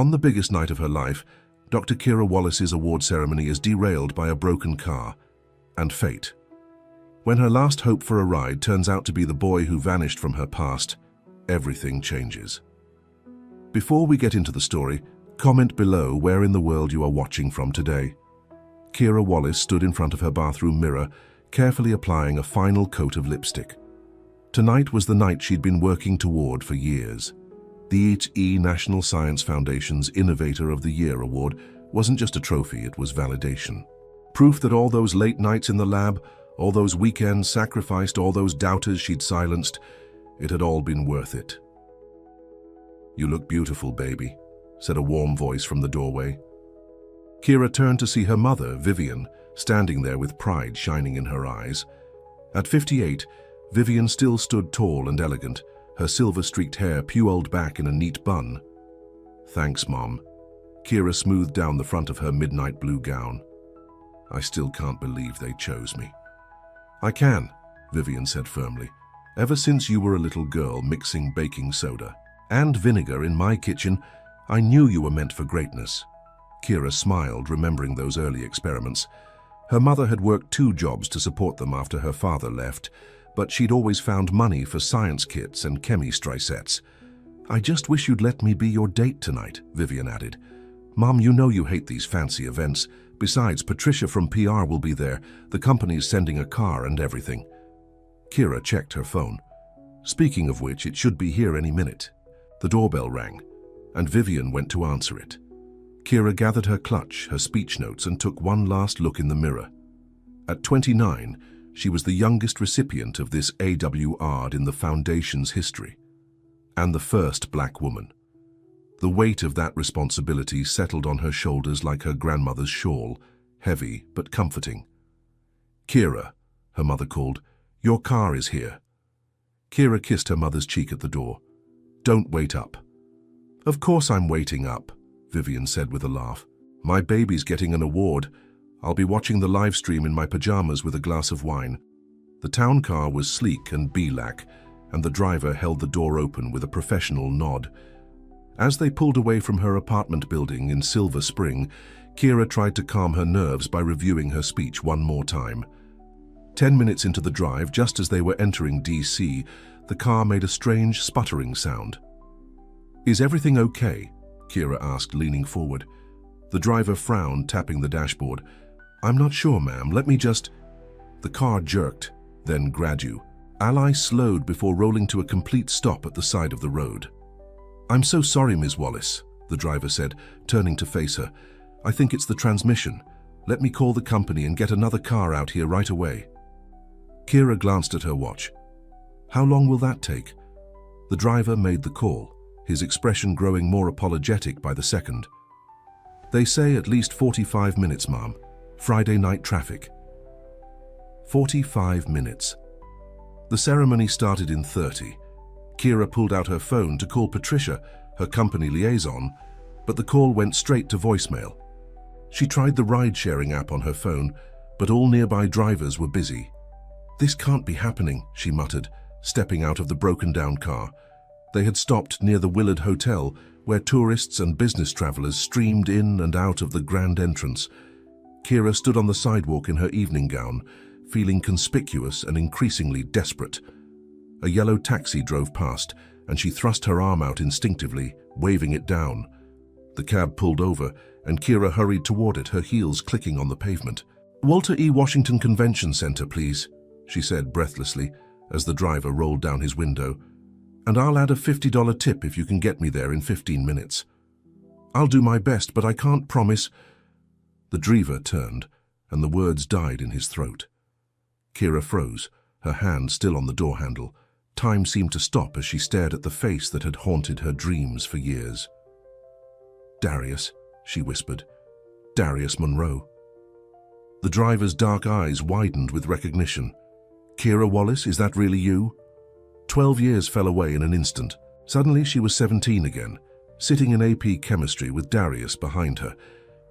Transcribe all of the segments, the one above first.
On the biggest night of her life, Dr. Kira Wallace's award ceremony is derailed by a broken car and fate. When her last hope for a ride turns out to be the boy who vanished from her past, everything changes. Before we get into the story, comment below where in the world you are watching from today. Kira Wallace stood in front of her bathroom mirror, carefully applying a final coat of lipstick. Tonight was the night she'd been working toward for years. The HE National Science Foundation's Innovator of the Year award wasn't just a trophy, it was validation. Proof that all those late nights in the lab, all those weekends sacrificed, all those doubters she'd silenced, it had all been worth it. "You look beautiful, baby," said a warm voice from the doorway. Kira turned to see her mother, Vivian, standing there with pride shining in her eyes. At 58, Vivian still stood tall and elegant, her silver-streaked hair pulled back in a neat bun. "Thanks, Mom." Kira smoothed down the front of her midnight blue gown. "I still can't believe they chose me." "I can," Vivian said firmly. "Ever since you were a little girl mixing baking soda and vinegar in my kitchen, I knew you were meant for greatness." Kira smiled, remembering those early experiments. Her mother had worked 2 jobs to support them after her father left, but she'd always found money for science kits and chemistry sets. "I just wish you'd let me be your date tonight," Vivian added. "Mom, you know you hate these fancy events. Besides, Patricia from PR will be there. The company's sending a car and everything." Kira checked her phone. Speaking of which, it should be here any minute. The doorbell rang, and Vivian went to answer it. Kira gathered her clutch, her speech notes, and took one last look in the mirror. At 29, she was the youngest recipient of this award in the Foundation's history, and the first black woman. The weight of that responsibility settled on her shoulders like her grandmother's shawl, heavy but comforting. "Kira," her mother called, "your car is here." Kira kissed her mother's cheek at the door. "Don't wait up." "Of course I'm waiting up," Vivian said with a laugh. "My baby's getting an award. I'll be watching the live stream in my pajamas with a glass of wine." The town car was sleek and black, and the driver held the door open with a professional nod. As they pulled away from her apartment building in Silver Spring, Kira tried to calm her nerves by reviewing her speech one more time. 10 minutes into the drive, just as they were entering DC, the car made a strange sputtering sound. "Is everything okay?" Kira asked, leaning forward. The driver frowned, tapping the dashboard. "I'm not sure, ma'am. Let me just—" The car jerked, then gradually. Ally slowed before rolling to a complete stop at the side of the road. "I'm so sorry, Ms. Wallace," the driver said, turning to face her. "I think it's the transmission. Let me call the company and get another car out here right away." Kira glanced at her watch. "How long will that take?" The driver made the call, his expression growing more apologetic by the second. "They say at least 45 minutes, ma'am. Friday night traffic." 45 minutes. The ceremony started in 30. Kira pulled out her phone to call Patricia, her company liaison, but the call went straight to voicemail. She tried the ride-sharing app on her phone, but all nearby drivers were busy. "This can't be happening," she muttered, stepping out of the broken-down car. They had stopped near the Willard Hotel, where tourists and business travelers streamed in and out of the grand entrance. Kira stood on the sidewalk in her evening gown, feeling conspicuous and increasingly desperate. A yellow taxi drove past, and she thrust her arm out instinctively, waving it down. The cab pulled over, and Kira hurried toward it, her heels clicking on the pavement. "Walter E. Washington Convention Center, please," she said breathlessly, as the driver rolled down his window. "And I'll add a $50 tip if you can get me there in 15 minutes. "I'll do my best, but I can't promise—" The driver turned, and the words died in his throat. Kira froze, her hand still on the door handle. Time seemed to stop as she stared at the face that had haunted her dreams for years. "Darius," she whispered. "Darius Monroe." The driver's dark eyes widened with recognition. "Kira Wallace, is that really you?" 12 years fell away in an instant. Suddenly she was 17 again, sitting in AP Chemistry with Darius behind her.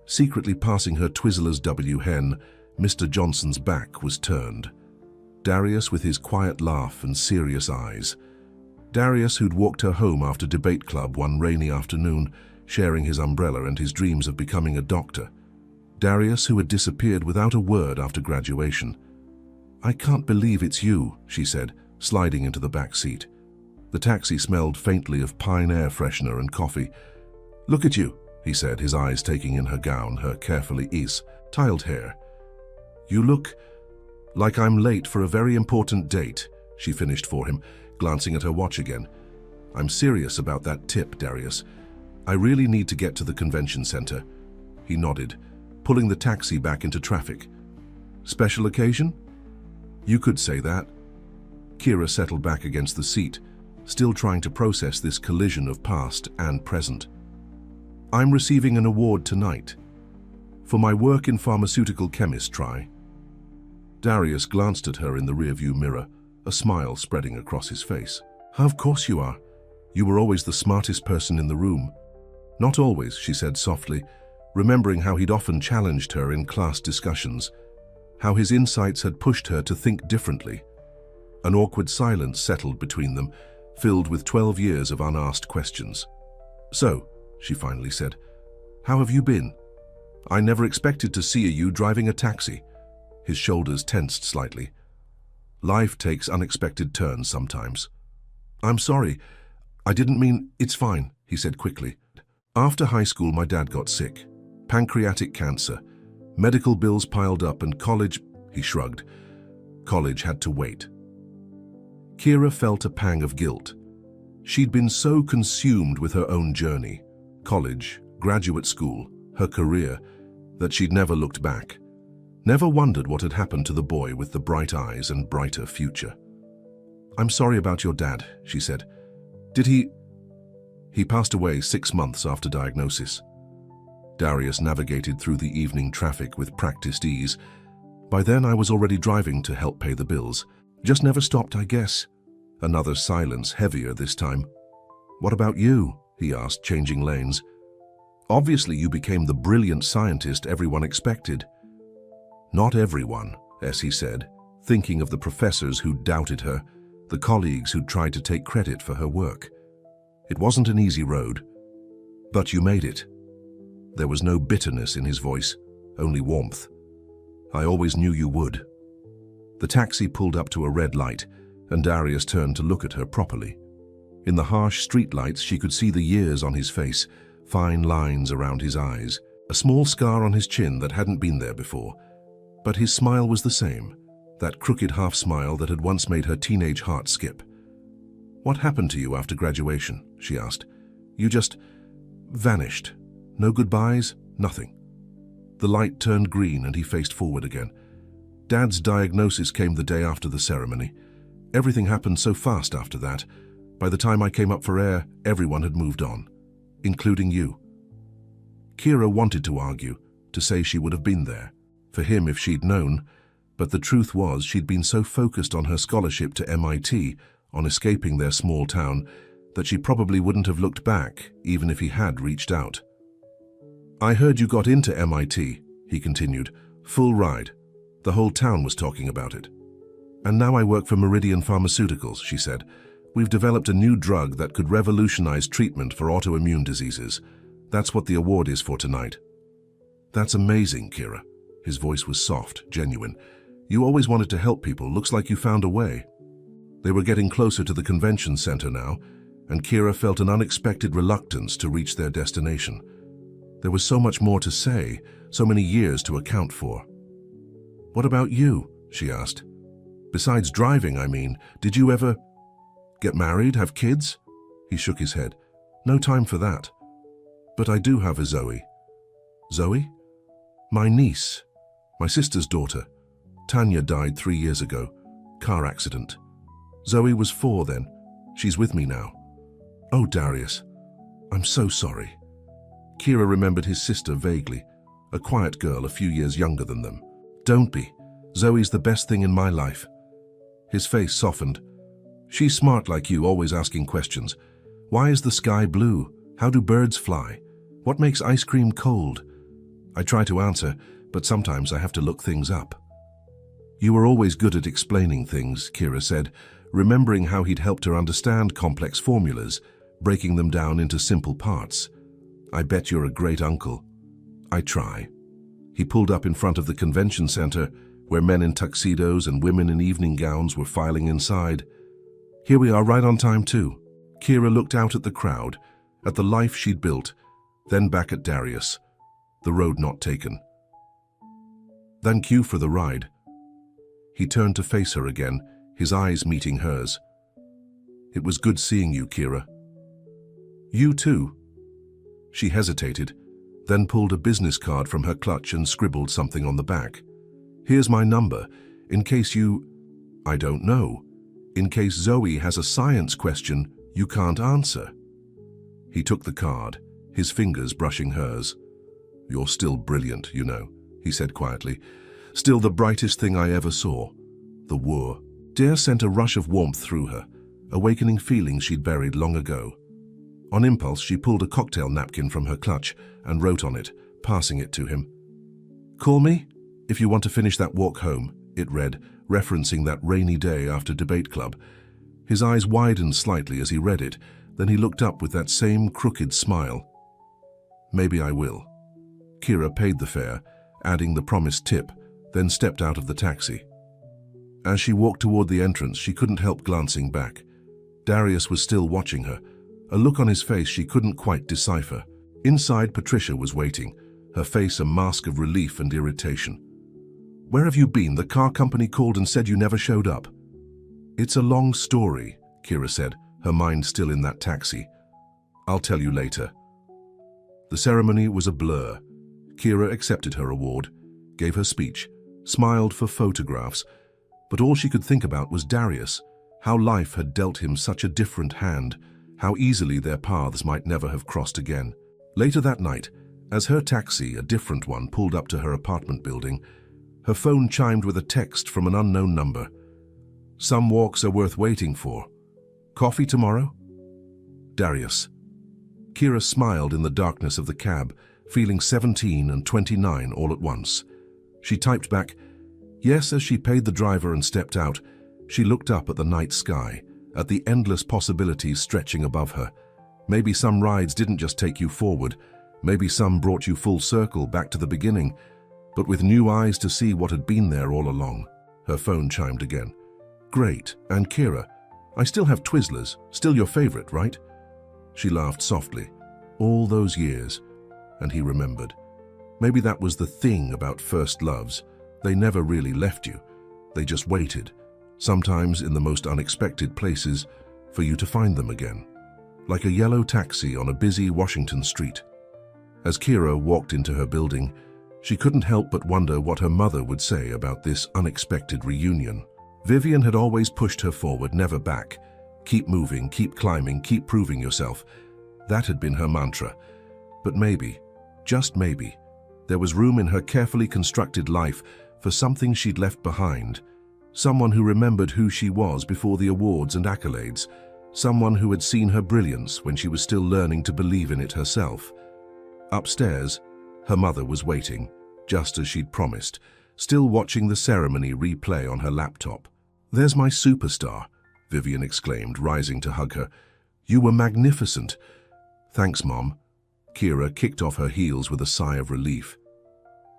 Secretly passing her Twizzlers W hen, Mr. Johnson's back was turned. Darius with his quiet laugh and serious eyes. Darius, who'd walked her home after debate club one rainy afternoon, sharing his umbrella and his dreams of becoming a doctor. Darius, who had disappeared without a word after graduation. "I can't believe it's you," she said, sliding into the back seat. The taxi smelled faintly of pine air freshener and coffee. "Look at you," he said, his eyes taking in her gown, her carefully tiled hair. "You look like I'm late for a very important date," she finished for him, glancing at her watch again. "I'm serious about that tip, Darius. I really need to get to the convention center." He nodded, pulling the taxi back into traffic. "Special occasion?" "You could say that." Kira settled back against the seat, still trying to process this collision of past and present. "I'm receiving an award tonight for my work in pharmaceutical chemistry." Darius glanced at her in the rearview mirror, a smile spreading across his face. "Of course you are. You were always the smartest person in the room." "Not always," she said softly, remembering how he'd often challenged her in class discussions, how his insights had pushed her to think differently. An awkward silence settled between them, filled with 12 years of unasked questions. "So," she finally said, "how have you been? I never expected to see you driving a taxi." His shoulders tensed slightly. "Life takes unexpected turns sometimes." "I'm sorry. I didn't mean—" "It's fine," he said quickly. "After high school, my dad got sick. Pancreatic cancer. Medical bills piled up and college—" he shrugged. "College had to wait." Kira felt a pang of guilt. She'd been so consumed with her own journey, college, graduate school, her career, that she'd never looked back, never wondered what had happened to the boy with the bright eyes and brighter future. "I'm sorry about your dad," she said. "Did he—" "He passed away 6 months after diagnosis." Darius navigated through the evening traffic with practiced ease. "By then I was already driving to help pay the bills. Just never stopped, I guess." Another silence, heavier this time. "What about you?" he asked, changing lanes. "Obviously you became the brilliant scientist everyone expected." "Not everyone," he said, thinking of the professors who'd doubted her, the colleagues who'd tried to take credit for her work. "It wasn't an easy road. But you made it." There was no bitterness in his voice, only warmth. "I always knew you would." The taxi pulled up to a red light, and Darius turned to look at her properly. In the harsh streetlights, she could see the years on his face, fine lines around his eyes, a small scar on his chin that hadn't been there before. But his smile was the same, that crooked half-smile that had once made her teenage heart skip. "What happened to you after graduation?" she asked. "You just vanished. No goodbyes, nothing." The light turned green and he faced forward again. "Dad's diagnosis came the day after the ceremony. Everything happened so fast after that. By the time I came up for air, everyone had moved on, including you." Kira wanted to argue, to say she would have been there for him if she'd known, but the truth was she'd been so focused on her scholarship to MIT, on escaping their small town, that she probably wouldn't have looked back, even if he had reached out. "I heard you got into MIT," he continued. "Full ride. The whole town was talking about it." "And now I work for Meridian Pharmaceuticals," she said. "We've developed a new drug that could revolutionize treatment for autoimmune diseases. That's what the award is for tonight." "That's amazing, Kira." His voice was soft, genuine. "You always wanted to help people. Looks like you found a way." They were getting closer to the convention center now, and Kira felt an unexpected reluctance to reach their destination. There was so much more to say, so many years to account for. "What about you?" she asked. "Besides driving, I mean, did you ever get married, have kids?" He shook his head. "No time for that. But I do have a Zoe." "Zoe?" "My niece. My sister's daughter. Tanya died 3 years ago. Car accident. Zoe was 4 then. She's with me now." "Oh, Darius. I'm so sorry." Kira remembered his sister vaguely, a quiet girl a few years younger than them. "Don't be. Zoe's the best thing in my life." His face softened. "She's smart like you, always asking questions. Why is the sky blue? How do birds fly? What makes ice cream cold?" I try to answer, but sometimes I have to look things up. "You were always good at explaining things," Kira said, remembering how he'd helped her understand complex formulas, breaking them down into simple parts. I bet you're a great uncle. I try. He pulled up in front of the convention center, where men in tuxedos and women in evening gowns were filing inside. Here we are, right on time too. Kira looked out at the crowd, at the life she'd built, then back at Darius. The road not taken. Thank you for the ride. He turned to face her again, his eyes meeting hers. It was good seeing you, Kira. You too. She hesitated, then pulled a business card from her clutch and scribbled something on the back. Here's my number, in case you... I don't know. In case Zoe has a science question you can't answer. He took the card, his fingers brushing hers. You're still brilliant, you know, he said quietly. Still the brightest thing I ever saw. The war. Dare sent a rush of warmth through her, awakening feelings she'd buried long ago. On impulse, she pulled a cocktail napkin from her clutch and wrote on it, passing it to him. Call me if you want to finish that walk home, it read, referencing that rainy day after debate club. His eyes widened slightly as he read it, then he looked up with that same crooked smile. Maybe I will. Kira paid the fare, adding the promised tip, then stepped out of the taxi. As she walked toward the entrance, she couldn't help glancing back. Darius was still watching her, a look on his face she couldn't quite decipher. Inside, Patricia was waiting, her face a mask of relief and irritation. Where have you been? The car company called and said you never showed up. It's a long story, Kira said, her mind still in that taxi. I'll tell you later. The ceremony was a blur. Kira accepted her award, gave her speech, smiled for photographs, but all she could think about was Darius, how life had dealt him such a different hand, how easily their paths might never have crossed again. Later that night, as her taxi, a different one, pulled up to her apartment building, her phone chimed with a text from an unknown number. Some walks are worth waiting for. Coffee tomorrow? Darius. Kira smiled in the darkness of the cab, feeling 17 and 29 all at once. She typed back, yes. As she paid the driver and stepped out, she looked up at the night sky, at the endless possibilities stretching above her. Maybe some rides didn't just take you forward, maybe some brought you full circle back to the beginning, but with new eyes to see what had been there all along. Her phone chimed again. Great, and Kira, I still have Twizzlers, still your favorite, right? She laughed softly. All those years. And he remembered. Maybe that was the thing about first loves. They never really left you. They just waited, sometimes in the most unexpected places, for you to find them again. Like a yellow taxi on a busy Washington street. As Kira walked into her building, she couldn't help but wonder what her mother would say about this unexpected reunion. Vivian had always pushed her forward, never back. Keep moving, keep climbing, keep proving yourself. That had been her mantra. But maybe, just maybe, there was room in her carefully constructed life for something she'd left behind. Someone who remembered who she was before the awards and accolades. Someone who had seen her brilliance when she was still learning to believe in it herself. Upstairs, her mother was waiting, just as she'd promised, still watching the ceremony replay on her laptop. There's my superstar, Vivian exclaimed, rising to hug her. You were magnificent. Thanks, Mom. Kira kicked off her heels with a sigh of relief.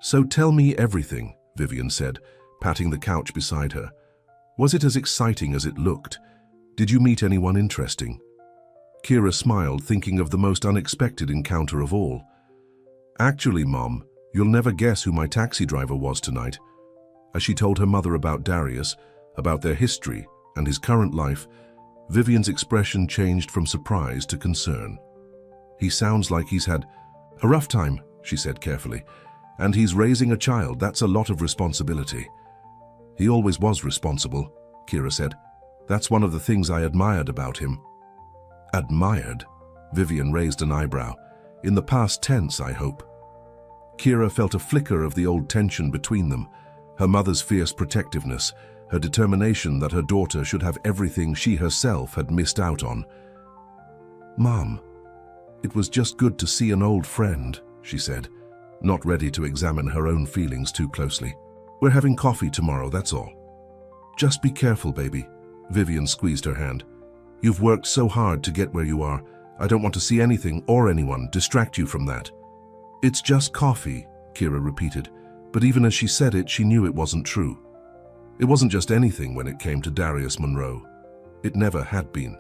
So tell me everything, Vivian said, patting the couch beside her. Was it as exciting as it looked? Did you meet anyone interesting? Kira smiled, thinking of the most unexpected encounter of all. Actually, Mom, you'll never guess who my taxi driver was tonight. As she told her mother about Darius, about their history and his current life, Vivian's expression changed from surprise to concern. He sounds like he's had a rough time, she said carefully, and he's raising a child. That's a lot of responsibility. He always was responsible, Kira said. That's one of the things I admired about him. Admired? Vivian raised an eyebrow. In the past tense, I hope. Kira felt a flicker of the old tension between them, her mother's fierce protectiveness, her determination that her daughter should have everything she herself had missed out on. Mom, it was just good to see an old friend, she said, not ready to examine her own feelings too closely. We're having coffee tomorrow, that's all. Just be careful, baby. Vivian squeezed her hand. You've worked so hard to get where you are. I don't want to see anything or anyone distract you from that." "It's just coffee," Kira repeated, but even as she said it, she knew it wasn't true. It wasn't just anything when it came to Darius Monroe. It never had been.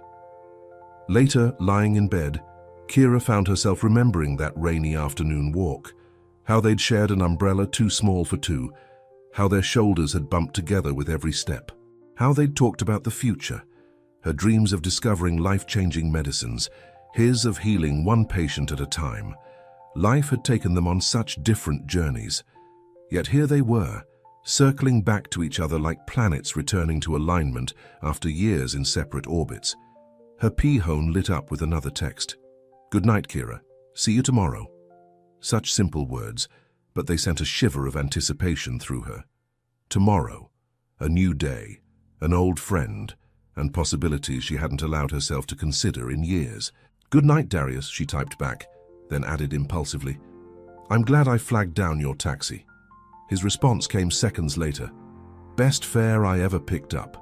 Later, lying in bed, Kira found herself remembering that rainy afternoon walk, how they'd shared an umbrella too small for two, how their shoulders had bumped together with every step, how they'd talked about the future, her dreams of discovering life-changing medicines, his of healing one patient at a time. Life had taken them on such different journeys. Yet here they were, circling back to each other like planets returning to alignment after years in separate orbits. Her P-hone lit up with another text. "Good night, Kira. See you tomorrow." Such simple words, but they sent a shiver of anticipation through her. Tomorrow, a new day, an old friend, and possibilities she hadn't allowed herself to consider in years. "Good night, Darius," she typed back, then added impulsively, "I'm glad I flagged down your taxi." His response came seconds later. "Best fare I ever picked up."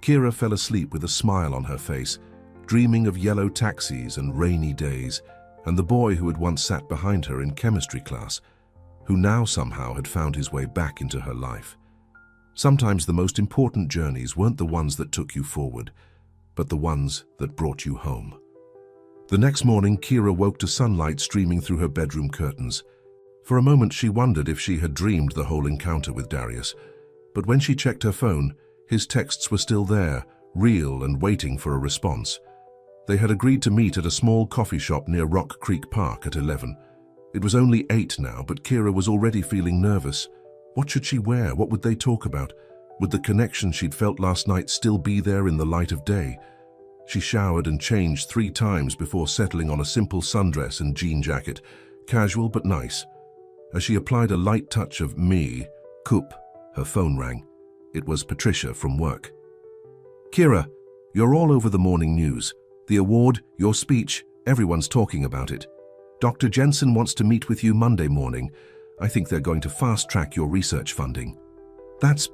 Kira fell asleep with a smile on her face, dreaming of yellow taxis and rainy days, and the boy who had once sat behind her in chemistry class, who now somehow had found his way back into her life. Sometimes the most important journeys weren't the ones that took you forward, but the ones that brought you home. The next morning, Kira woke to sunlight streaming through her bedroom curtains. For a moment, she wondered if she had dreamed the whole encounter with Darius, but when she checked her phone, his texts were still there, real and waiting for a response. They had agreed to meet at a small coffee shop near Rock Creek Park at 11. It was only 8 now, but Kira was already feeling nervous. What should she wear? What would they talk about? Would the connection she'd felt last night still be there in the light of day? She showered and changed 3 times before settling on a simple sundress and jean jacket, casual but nice. As she applied a light touch of Coop, her phone rang. It was Patricia from work. "Kira, you're all over the morning news. The award, your speech, everyone's talking about it. Dr. Jensen wants to meet with you Monday morning. I think they're going to fast-track your research funding." That's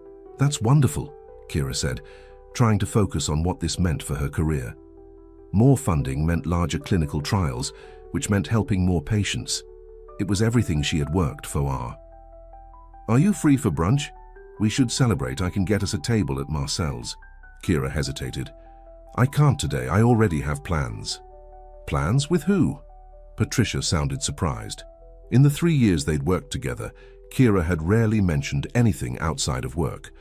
wonderful," Kira said, trying to focus on what this meant for her career. More funding meant larger clinical trials, which meant helping more patients. It was everything she had worked for. "Are you free for brunch? We should celebrate. I can get us a table at Marcel's." Kira hesitated. "I can't today. I already have plans." "Plans? With who?" Patricia sounded surprised. In the 3 years they'd worked together, Kira had rarely mentioned anything outside of work.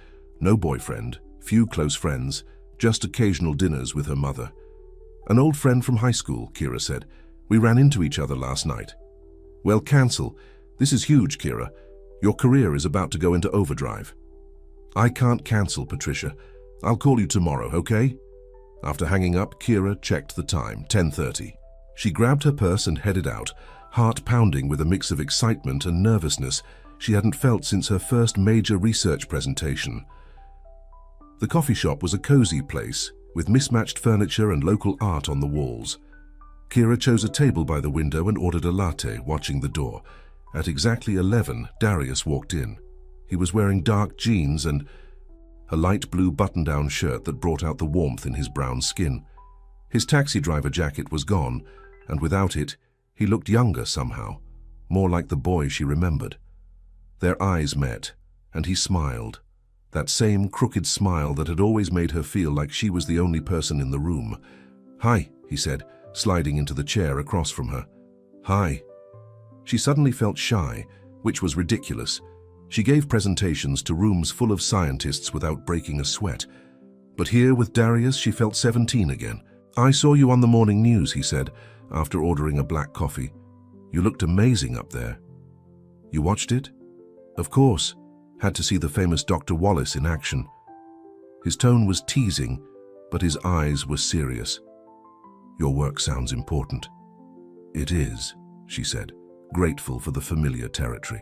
No boyfriend, few close friends, just occasional dinners with her mother. "An old friend from high school," Kira said. "We ran into each other last night." "Well, cancel. This is huge, Kira. Your career is about to go into overdrive." "I can't cancel, Patricia. I'll call you tomorrow, okay?" After hanging up, Kira checked the time, 10:30. She grabbed her purse and headed out, heart pounding with a mix of excitement and nervousness she hadn't felt since her first major research presentation. The coffee shop was a cozy place, with mismatched furniture and local art on the walls. Kira chose a table by the window and ordered a latte, watching the door. At exactly 11, Darius walked in. He was wearing dark jeans and a light blue button-down shirt that brought out the warmth in his brown skin. His taxi driver jacket was gone, and without it, he looked younger somehow, more like the boy she remembered. Their eyes met, and he smiled. That same crooked smile that had always made her feel like she was the only person in the room. "Hi," he said, sliding into the chair across from her. "Hi." She suddenly felt shy, which was ridiculous. She gave presentations to rooms full of scientists without breaking a sweat. But here with Darius, she felt 17 again. "I saw you on the morning news," he said, after ordering a black coffee. "You looked amazing up there." "You watched it?" "Of course. Had to see the famous Dr. Wallace in action." His tone was teasing, but his eyes were serious. "Your work sounds important." "It is," she said, grateful for the familiar territory.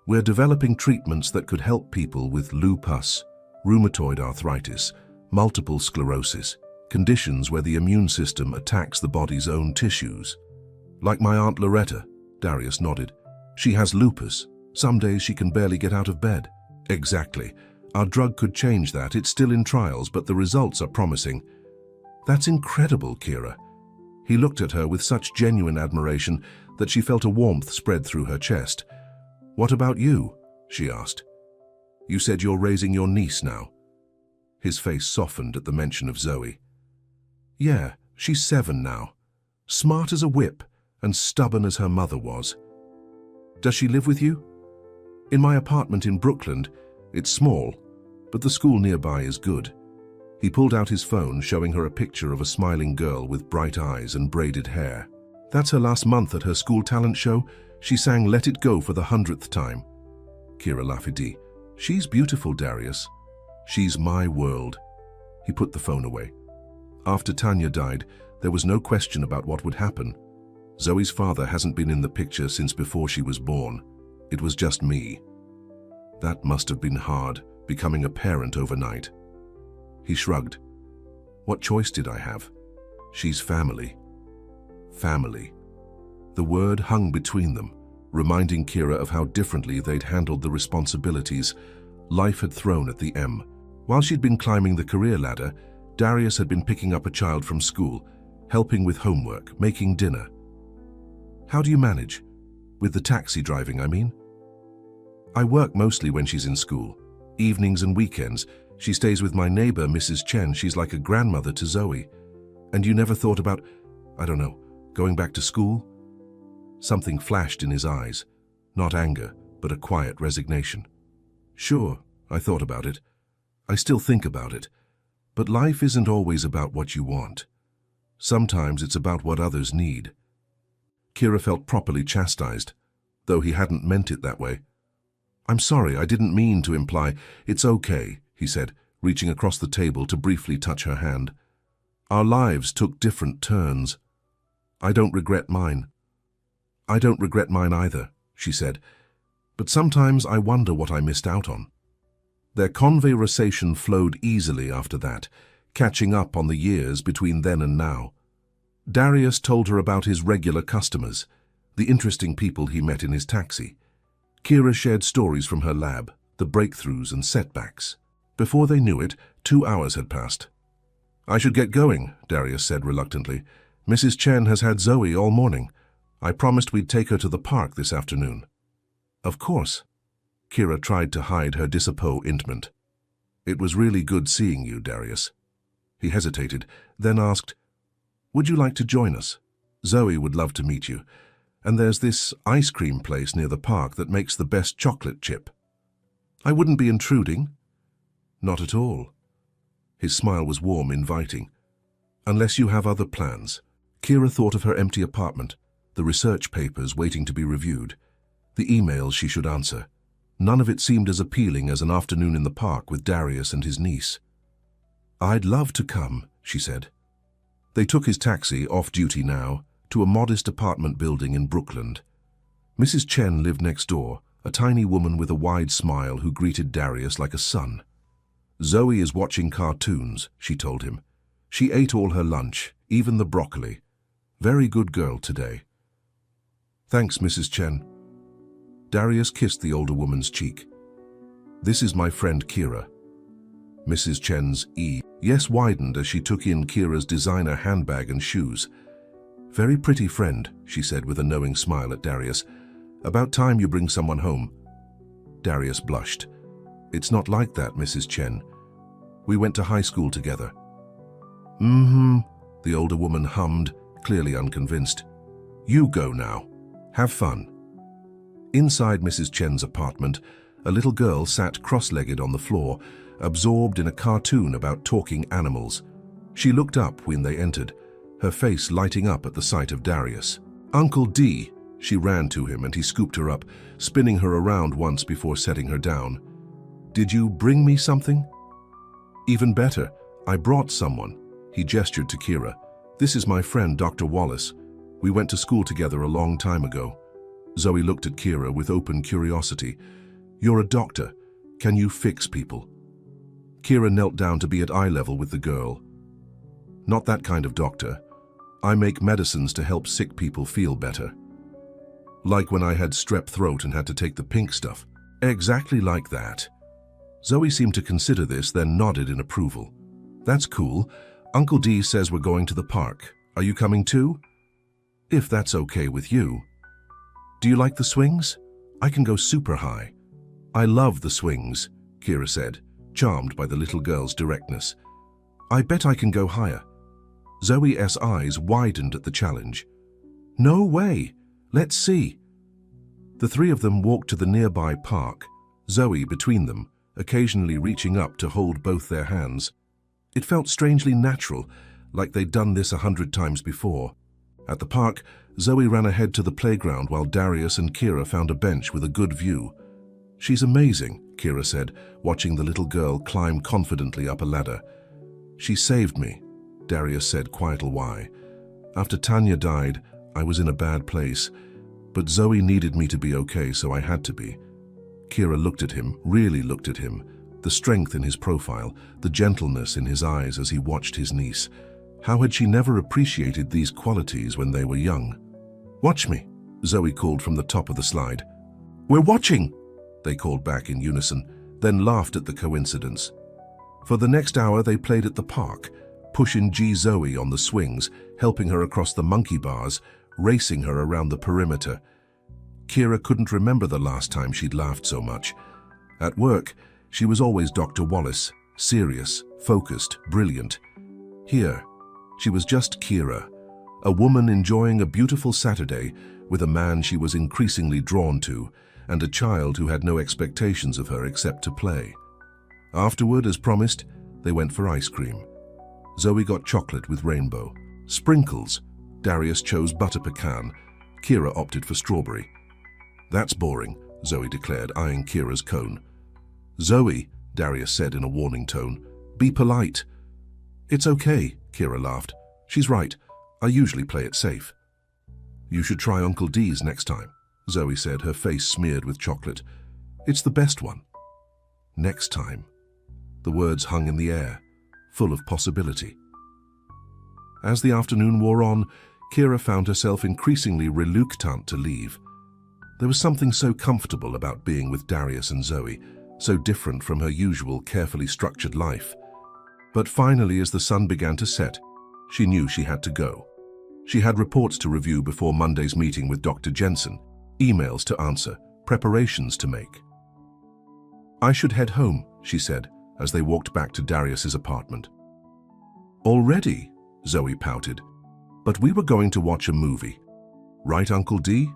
"We're developing treatments that could help people with lupus, rheumatoid arthritis, multiple sclerosis, conditions where the immune system attacks the body's own tissues." "Like my Aunt Loretta," Darius nodded. "She has lupus. Some days she can barely get out of bed." "Exactly. Our drug could change that. It's still in trials, but the results are promising." "That's incredible, Kira. He looked at her with such genuine admiration that she felt a warmth spread through her chest. "What about you?" she asked. "You said you're raising your niece now." His face softened at the mention of Zoe. "Yeah, she's 7 now. Smart as a whip and stubborn as her mother was." "Does she live with you?" "In my apartment in Brooklyn. It's small, but the school nearby is good." He pulled out his phone, showing her a picture of a smiling girl with bright eyes and braided hair. "That's her last month at her school talent show. She sang Let It Go for the 100th time." Kira laughed. "She's beautiful, Darius. She's my world." He put the phone away. After Tanya died, there was no question about what would happen. Zoe's father hasn't been in the picture since before she was born. It was just me. That must have been hard, becoming a parent overnight. He shrugged. "What choice did I have? She's family." Family. The word hung between them, reminding Kira of how differently they'd handled the responsibilities life had thrown at the M. While she'd been climbing the career ladder, Darius had been picking up a child from school, helping with homework, making dinner. "How do you manage? With the taxi driving, I mean?" "I work mostly when she's in school. Evenings and weekends. She stays with my neighbor, Mrs. Chen. She's like a grandmother to Zoe." "And you never thought about, I don't know, going back to school?" Something flashed in his eyes. Not anger, but a quiet resignation. "Sure, I thought about it. I still think about it. But life isn't always about what you want. Sometimes it's about what others need." Kira felt properly chastised, though he hadn't meant it that way. "I'm sorry, I didn't mean to imply." "It's okay," he said, reaching across the table to briefly touch her hand. "Our lives took different turns. I don't regret mine." "I don't regret mine either," she said, "but sometimes I wonder what I missed out on." Their conversation flowed easily after that, catching up on the years between then and now. Darius told her about his regular customers, the interesting people he met in his taxi. Kira shared stories from her lab, the breakthroughs and setbacks. Before they knew it, 2 hours had passed. "I should get going," Darius said reluctantly. "Mrs. Chen has had Zoe all morning. I promised we'd take her to the park this afternoon." "Of course." Kira tried to hide her disappointment. "It was really good seeing you, Darius." He hesitated, then asked, "Would you like to join us? Zoe would love to meet you. And there's this ice cream place near the park that makes the best chocolate chip." "I wouldn't be intruding." "Not at all." His smile was warm, inviting. "Unless you have other plans." Kira thought of her empty apartment, the research papers waiting to be reviewed, the emails she should answer. None of it seemed as appealing as an afternoon in the park with Darius and his niece. "I'd love to come," she said. They took his taxi, off duty now, to a modest apartment building in Brooklyn. Mrs. Chen lived next door, a tiny woman with a wide smile who greeted Darius like a son. "Zoe is watching cartoons," she told him. "She ate all her lunch, even the broccoli. Very good girl today." "Thanks, Mrs. Chen." Darius kissed the older woman's cheek. "This is my friend Kira." Mrs. Chen's yes widened as she took in Kira's designer handbag and shoes. "Very pretty friend," she said with a knowing smile at Darius. "About time you bring someone home." Darius blushed. "It's not like that, Mrs. Chen. We went to high school together." The older woman hummed, clearly unconvinced. "You go now. Have fun." Inside Mrs. Chen's apartment, a little girl sat cross-legged on the floor, absorbed in a cartoon about talking animals. She looked up when they entered, her face lighting up at the sight of Darius. "Uncle D!" She ran to him and he scooped her up, spinning her around once before setting her down. "Did you bring me something?" "Even better, I brought someone." He gestured to Kira. "This is my friend, Dr. Wallace. We went to school together a long time ago." Zoe looked at Kira with open curiosity. "You're a doctor. Can you fix people?" Kira knelt down to be at eye level with the girl. "Not that kind of doctor. I make medicines to help sick people feel better. Like when I had strep throat and had to take the pink stuff." "Exactly like that." Zoe seemed to consider this, then nodded in approval. "That's cool. Uncle D says we're going to the park. Are you coming too? If that's okay with you. Do you like the swings? I can go super high. I love the swings, Kira said, charmed by the little girl's directness. I bet I can go higher. Zoe's eyes widened at the challenge. No way! Let's see. The three of them walked to the nearby park, Zoe between them, occasionally reaching up to hold both their hands. It felt strangely natural, like they'd done this 100 times before. At the park, Zoe ran ahead to the playground while Darius and Kira found a bench with a good view. She's amazing, Kira said, watching the little girl climb confidently up a ladder. She saved me, Darius said quietly why. After Tanya died, I was in a bad place, but Zoe needed me to be okay, so I had to be. Kira looked at him, really looked at him, the strength in his profile, the gentleness in his eyes as he watched his niece. How had she never appreciated these qualities when they were young? Watch me, Zoe called from the top of the slide. We're watching, they called back in unison, then laughed at the coincidence. For the next hour they played at the park, pushing Zoe on the swings, helping her across the monkey bars, racing her around the perimeter. Kira couldn't remember the last time she'd laughed so much. At work, she was always Dr. Wallace, serious, focused, brilliant. Here, she was just Kira, a woman enjoying a beautiful Saturday with a man she was increasingly drawn to, and a child who had no expectations of her except to play. Afterward, as promised, they went for ice cream. Zoe got chocolate with rainbow. Sprinkles. Darius chose butter pecan. Kira opted for strawberry. That's boring, Zoe declared, eyeing Kira's cone. Zoe, Darius said in a warning tone, be polite. It's okay, Kira laughed. She's right. I usually play it safe. You should try Uncle D's next time, Zoe said, her face smeared with chocolate. It's the best one. Next time. The words hung in the air, full of possibility. As the afternoon wore on, Kira found herself increasingly reluctant to leave. There was something so comfortable about being with Darius and Zoe, so different from her usual carefully structured life. But finally, as the sun began to set, she knew she had to go. She had reports to review before Monday's meeting with Dr. Jensen, emails to answer, preparations to make. I should head home, she said, as they walked back to Darius's apartment. Already? Zoe pouted. But we were going to watch a movie. Right, Uncle D?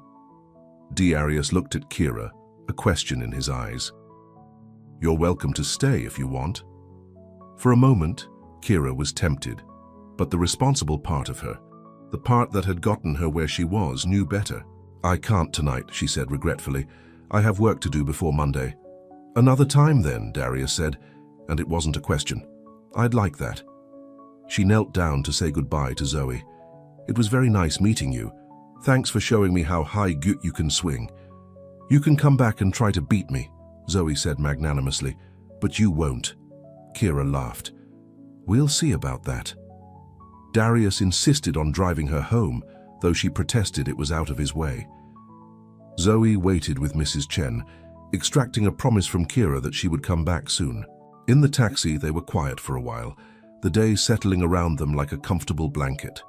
Darius looked at Kira, a question in his eyes. You're welcome to stay if you want. For a moment, Kira was tempted, but the responsible part of her, the part that had gotten her where she was, knew better. I can't tonight, she said regretfully. I have work to do before Monday. Another time then, Darius said, and it wasn't a question. I'd like that. She knelt down to say goodbye to Zoe. It was very nice meeting you. Thanks for showing me how high you can swing. You can come back and try to beat me, Zoe said magnanimously, but you won't. Kira laughed. We'll see about that. Darius insisted on driving her home, though she protested it was out of his way. Zoe waited with Mrs. Chen, extracting a promise from Kira that she would come back soon. In the taxi, they were quiet for a while, the day settling around them like a comfortable blanket.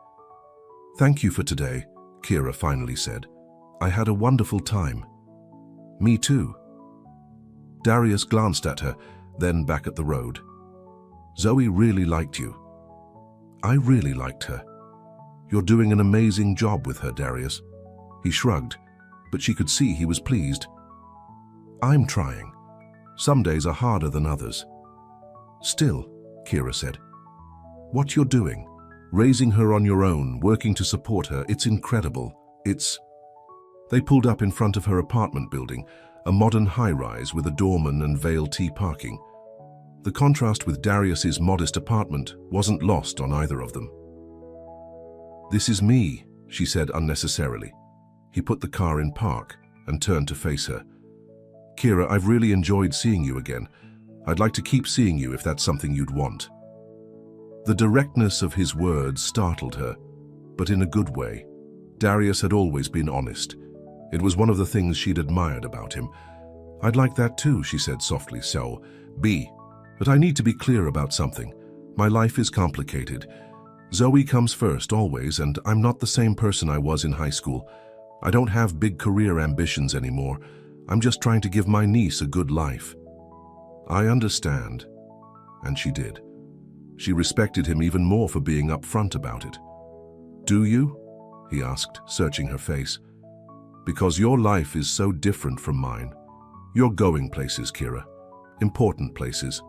Thank you for today, Kira finally said. I had a wonderful time. Me too. Darius glanced at her, then back at the road. Zoe really liked you. I really liked her. You're doing an amazing job with her, Darius. He shrugged, but she could see he was pleased. I'm trying. Some days are harder than others. Still, Kira said. What you're doing, raising her on your own, working to support her, it's incredible. They pulled up in front of her apartment building, a modern high-rise with a doorman and Vale T parking. The contrast with Darius's modest apartment wasn't lost on either of them. This is me, she said unnecessarily. He put the car in park and turned to face her. Kira, I've really enjoyed seeing you again. I'd like to keep seeing you if that's something you'd want. The directness of his words startled her, but in a good way. Darius had always been honest. It was one of the things she'd admired about him. I'd like that too, she said softly. So, but I need to be clear about something. My life is complicated. Zoe comes first, always, and I'm not the same person I was in high school. I don't have big career ambitions anymore. I'm just trying to give my niece a good life." "I understand." And she did. She respected him even more for being upfront about it. "Do you?" he asked, searching her face. "Because your life is so different from mine. You're going places, Kira. Important places.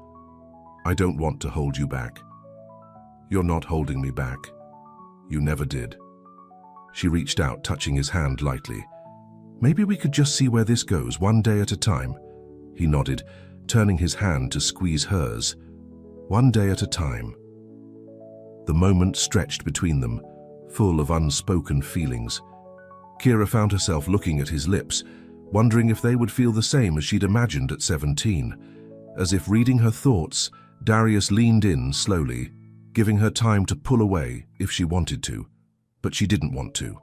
I don't want to hold you back." "You're not holding me back. You never did." She reached out, touching his hand lightly. "Maybe we could just see where this goes, one day at a time." He nodded, turning his hand to squeeze hers. "One day at a time." The moment stretched between them, full of unspoken feelings. Kira found herself looking at his lips, wondering if they would feel the same as she'd imagined at 17. As if reading her thoughts, Darius leaned in slowly, giving her time to pull away if she wanted to. But she didn't want to.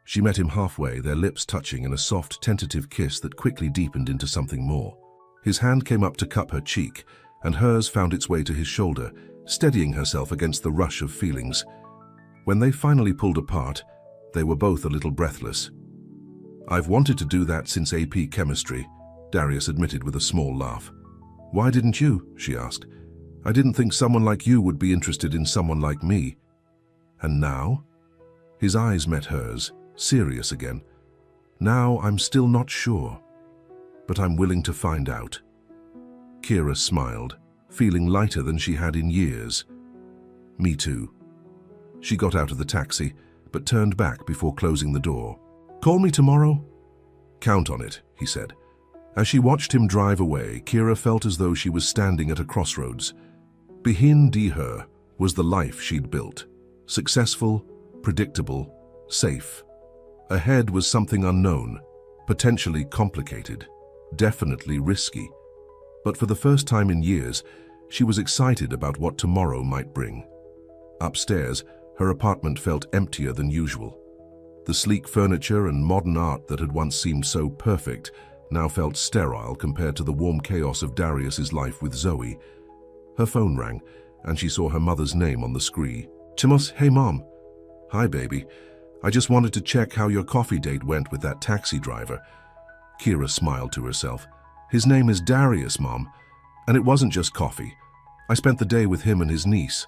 She met him halfway, their lips touching in a soft, tentative kiss that quickly deepened into something more. His hand came up to cup her cheek, and hers found its way to his shoulder, steadying herself against the rush of feelings. When they finally pulled apart, they were both a little breathless. "I've wanted to do that since AP Chemistry," Darius admitted with a small laugh. "Why didn't you?" she asked. "I didn't think someone like you would be interested in someone like me." "And now?" His eyes met hers, serious again. "Now I'm still not sure, but I'm willing to find out." Kira smiled, feeling lighter than she had in years. "Me too." She got out of the taxi, but turned back before closing the door. "Call me tomorrow?" "Count on it," he said. As she watched him drive away, Kira felt as though she was standing at a crossroads. Behind her was the life she'd built. Successful, predictable, safe. Ahead was something unknown, potentially complicated, definitely risky. But for the first time in years, she was excited about what tomorrow might bring. Upstairs, her apartment felt emptier than usual. The sleek furniture and modern art that had once seemed so perfect now felt sterile compared to the warm chaos of Darius's life with Zoe. Her phone rang, and she saw her mother's name on the screen. "Timos, hey Mom." "Hi baby. I just wanted to check how your coffee date went with that taxi driver." Kira smiled to herself. "His name is Darius, Mom, and it wasn't just coffee. I spent the day with him and his niece."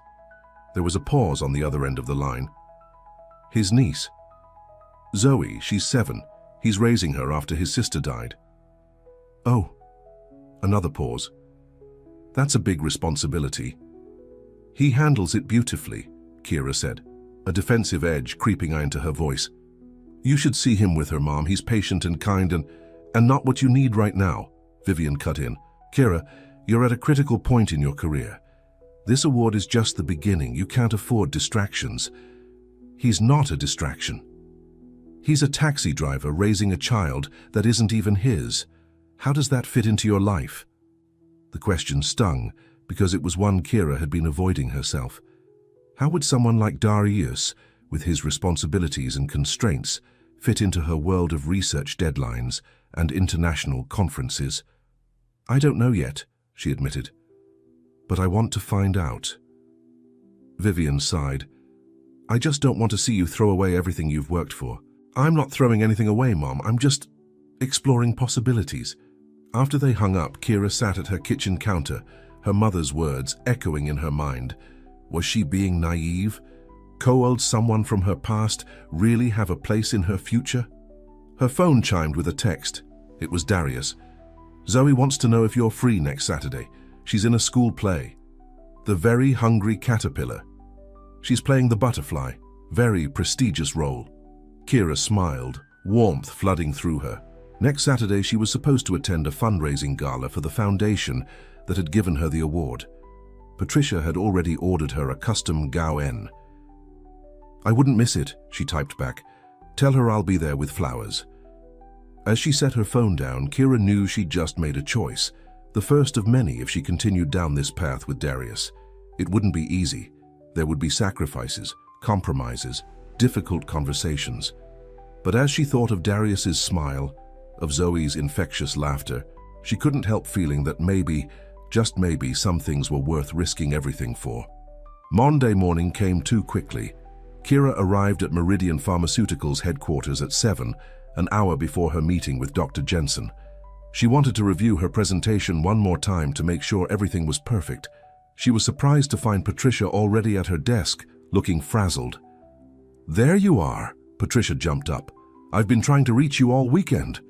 There was a pause on the other end of the line. "His niece?" "Zoe, she's 7. He's raising her after his sister died." "Oh." Another pause. "That's a big responsibility." "He handles it beautifully," Kira said, a defensive edge creeping into her voice. "You should see him with her, Mom. He's patient and kind and not what you need right now," Vivian cut in. "Kira, you're at a critical point in your career. This award is just the beginning. You can't afford distractions." "He's not a distraction. He's a taxi driver raising a child that isn't even his. How does that fit into your life?" The question stung because it was one Kira had been avoiding herself. How would someone like Darius, with his responsibilities and constraints, fit into her world of research deadlines and international conferences? "I don't know yet," she admitted. "But I want to find out." Vivian sighed. "I just don't want to see you throw away everything you've worked for." "I'm not throwing anything away, Mom. I'm just exploring possibilities." After they hung up, Kira sat at her kitchen counter, her mother's words echoing in her mind. Was she being naive? Could someone from her past really have a place in her future? Her phone chimed with a text. It was Darius. "Zoe wants to know if you're free next Saturday. She's in a school play. The Very Hungry Caterpillar. She's playing the butterfly. Very prestigious role." Kira smiled, warmth flooding through her. Next Saturday, she was supposed to attend a fundraising gala for the foundation that had given her the award. Patricia had already ordered her a custom gown. "I wouldn't miss it," she typed back. "Tell her I'll be there with flowers." As she set her phone down, Kira knew she'd just made a choice, the first of many if she continued down this path with Darius. It wouldn't be easy. There would be sacrifices, compromises, difficult conversations. But as she thought of Darius's smile, of Zoe's infectious laughter, she couldn't help feeling that maybe, just maybe, some things were worth risking everything for. Monday morning came too quickly. Kira arrived at Meridian Pharmaceuticals headquarters at 7, an hour before her meeting with Dr. Jensen. She wanted to review her presentation one more time to make sure everything was perfect. She was surprised to find Patricia already at her desk, looking frazzled. "There you are," Patricia jumped up. "I've been trying to reach you all weekend."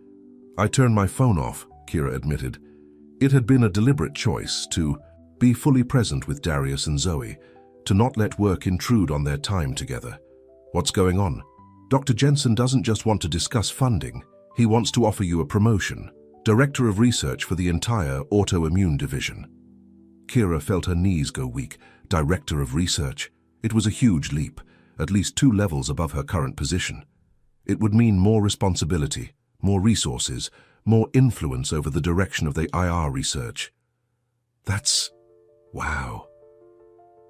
"I turned my phone off," Kira admitted. It had been a deliberate choice to be fully present with Darius and Zoe, to not let work intrude on their time together. "What's going on?" "Dr. Jensen doesn't just want to discuss funding. He wants to offer you a promotion. Director of Research for the entire autoimmune division." Kira felt her knees go weak. Director of Research. It was a huge leap, at least 2 levels above her current position. It would mean more responsibility, more resources, more influence over the direction of the IR research. Wow.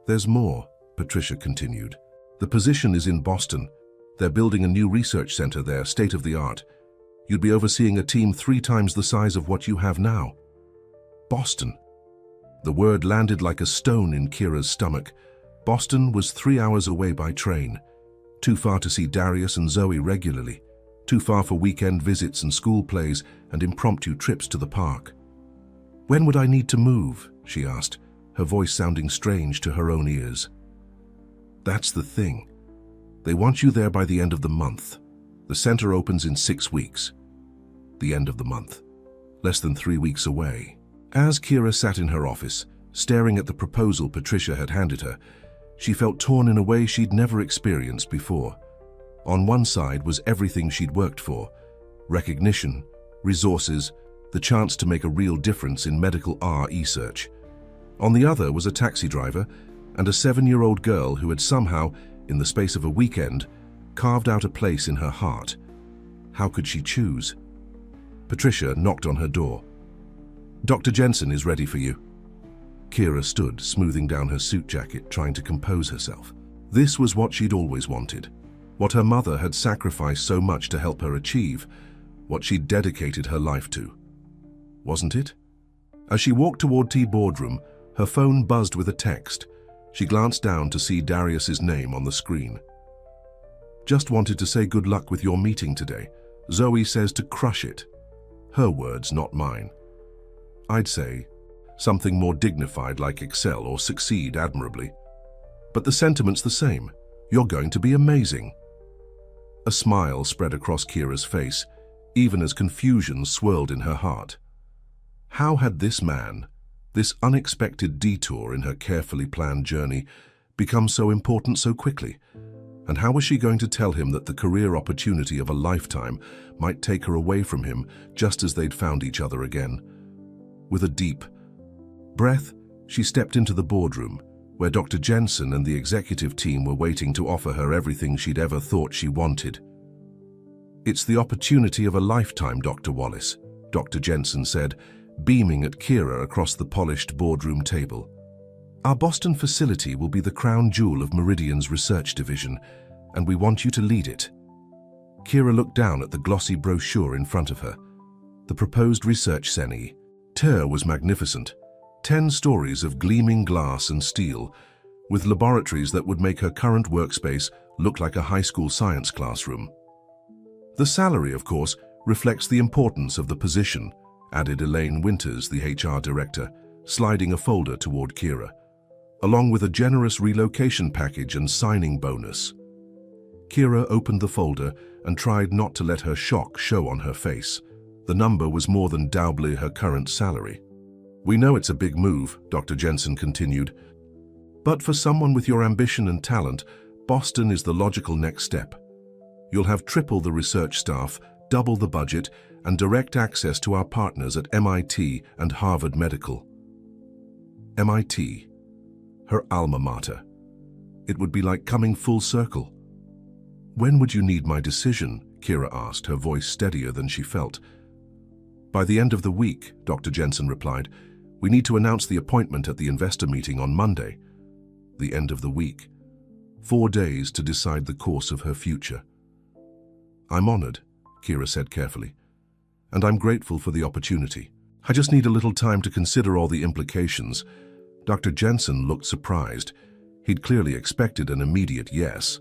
"There's more," Patricia continued. "The position is in Boston. They're building a new research center there, state-of-the-art. You'd be overseeing a team 3 times the size of what you have now." Boston. The word landed like a stone in Kira's stomach. Boston was 3 hours away by train. Too far to see Darius and Zoe regularly. Too far for weekend visits and school plays and impromptu trips to the park. "When would I need to move?" she asked, her voice sounding strange to her own ears. "That's the thing. They want you there by the end of the month. The center opens in 6 weeks. The end of the month. Less than 3 weeks away." As Kira sat in her office, staring at the proposal Patricia had handed her, she felt torn in a way she'd never experienced before. On one side was everything she'd worked for: recognition, resources, the chance to make a real difference in medical research. On the other was a taxi driver and a 7-year-old girl who had somehow, in the space of a weekend, carved out a place in her heart. How could she choose? Patricia knocked on her door. "Dr. Jensen is ready for you." Kira stood, smoothing down her suit jacket, trying to compose herself. This was what she'd always wanted, what her mother had sacrificed so much to help her achieve, what she'd dedicated her life to. Wasn't it? As she walked toward T boardroom, her phone buzzed with a text. She glanced down to see Darius's name on the screen. "Just wanted to say good luck with your meeting today. Zoe says to crush it." Her words, not mine. I'd say something more dignified like excel or succeed admirably. But the sentiment's the same. You're going to be amazing. A smile spread across Kira's face, even as confusion swirled in her heart. How had this man, this unexpected detour in her carefully planned journey, become so important so quickly? And how was she going to tell him that the career opportunity of a lifetime might take her away from him just as they'd found each other again? With a deep breath, she stepped into the boardroom, where Dr. Jensen and the executive team were waiting to offer her everything she'd ever thought she wanted. "It's the opportunity of a lifetime, Dr. Wallace," Dr. Jensen said, beaming at Kira across the polished boardroom table. "Our Boston facility will be the crown jewel of Meridian's research division, and we want you to lead it." Kira looked down at the glossy brochure in front of her. The proposed research center was magnificent. 10 stories of gleaming glass and steel, with laboratories that would make her current workspace look like a high school science classroom. "The salary, of course, reflects the importance of the position," added Elaine Winters, the HR director, sliding a folder toward Kira, "along with a generous relocation package and signing bonus." Kira opened the folder and tried not to let her shock show on her face. The number was more than doubly her current salary. "We know it's a big move," Dr. Jensen continued, "but for someone with your ambition and talent, Boston is the logical next step. You'll have triple the research staff, double the budget, and direct access to our partners at MIT and Harvard Medical." MIT, her alma mater. It would be like coming full circle. "When would you need my decision?" Kira asked, her voice steadier than she felt. "By the end of the week," Dr. Jensen replied. "We need to announce the appointment at the investor meeting on Monday." The end of the week. 4 days to decide the course of her future. "I'm honored," Kira said carefully, "and I'm grateful for the opportunity. I just need a little time to consider all the implications." Dr. Jensen looked surprised. He'd clearly expected an immediate yes.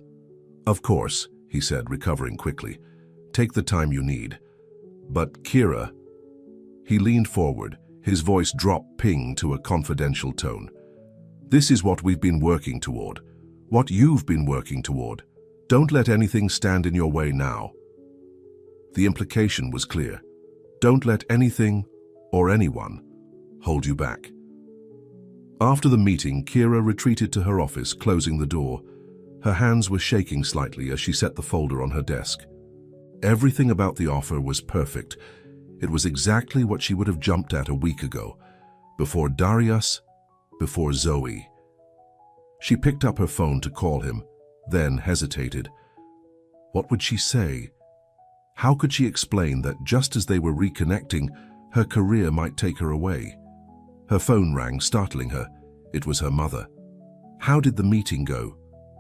"Of course," he said, recovering quickly. "Take the time you need. But Kira..." He leaned forward, his voice drop-ping to a confidential tone. "This is what we've been working toward. What you've been working toward. Don't let anything stand in your way now." The implication was clear. Don't let anything, or anyone, hold you back. After the meeting, Kira retreated to her office, closing the door. Her hands were shaking slightly as she set the folder on her desk. Everything about the offer was perfect. It was exactly what she would have jumped at a week ago. Before Darius, before Zoe. She picked up her phone to call him, then hesitated. What would she say? How could she explain that just as they were reconnecting, her career might take her away? Her phone rang, startling her. It was her mother. "How did the meeting go?"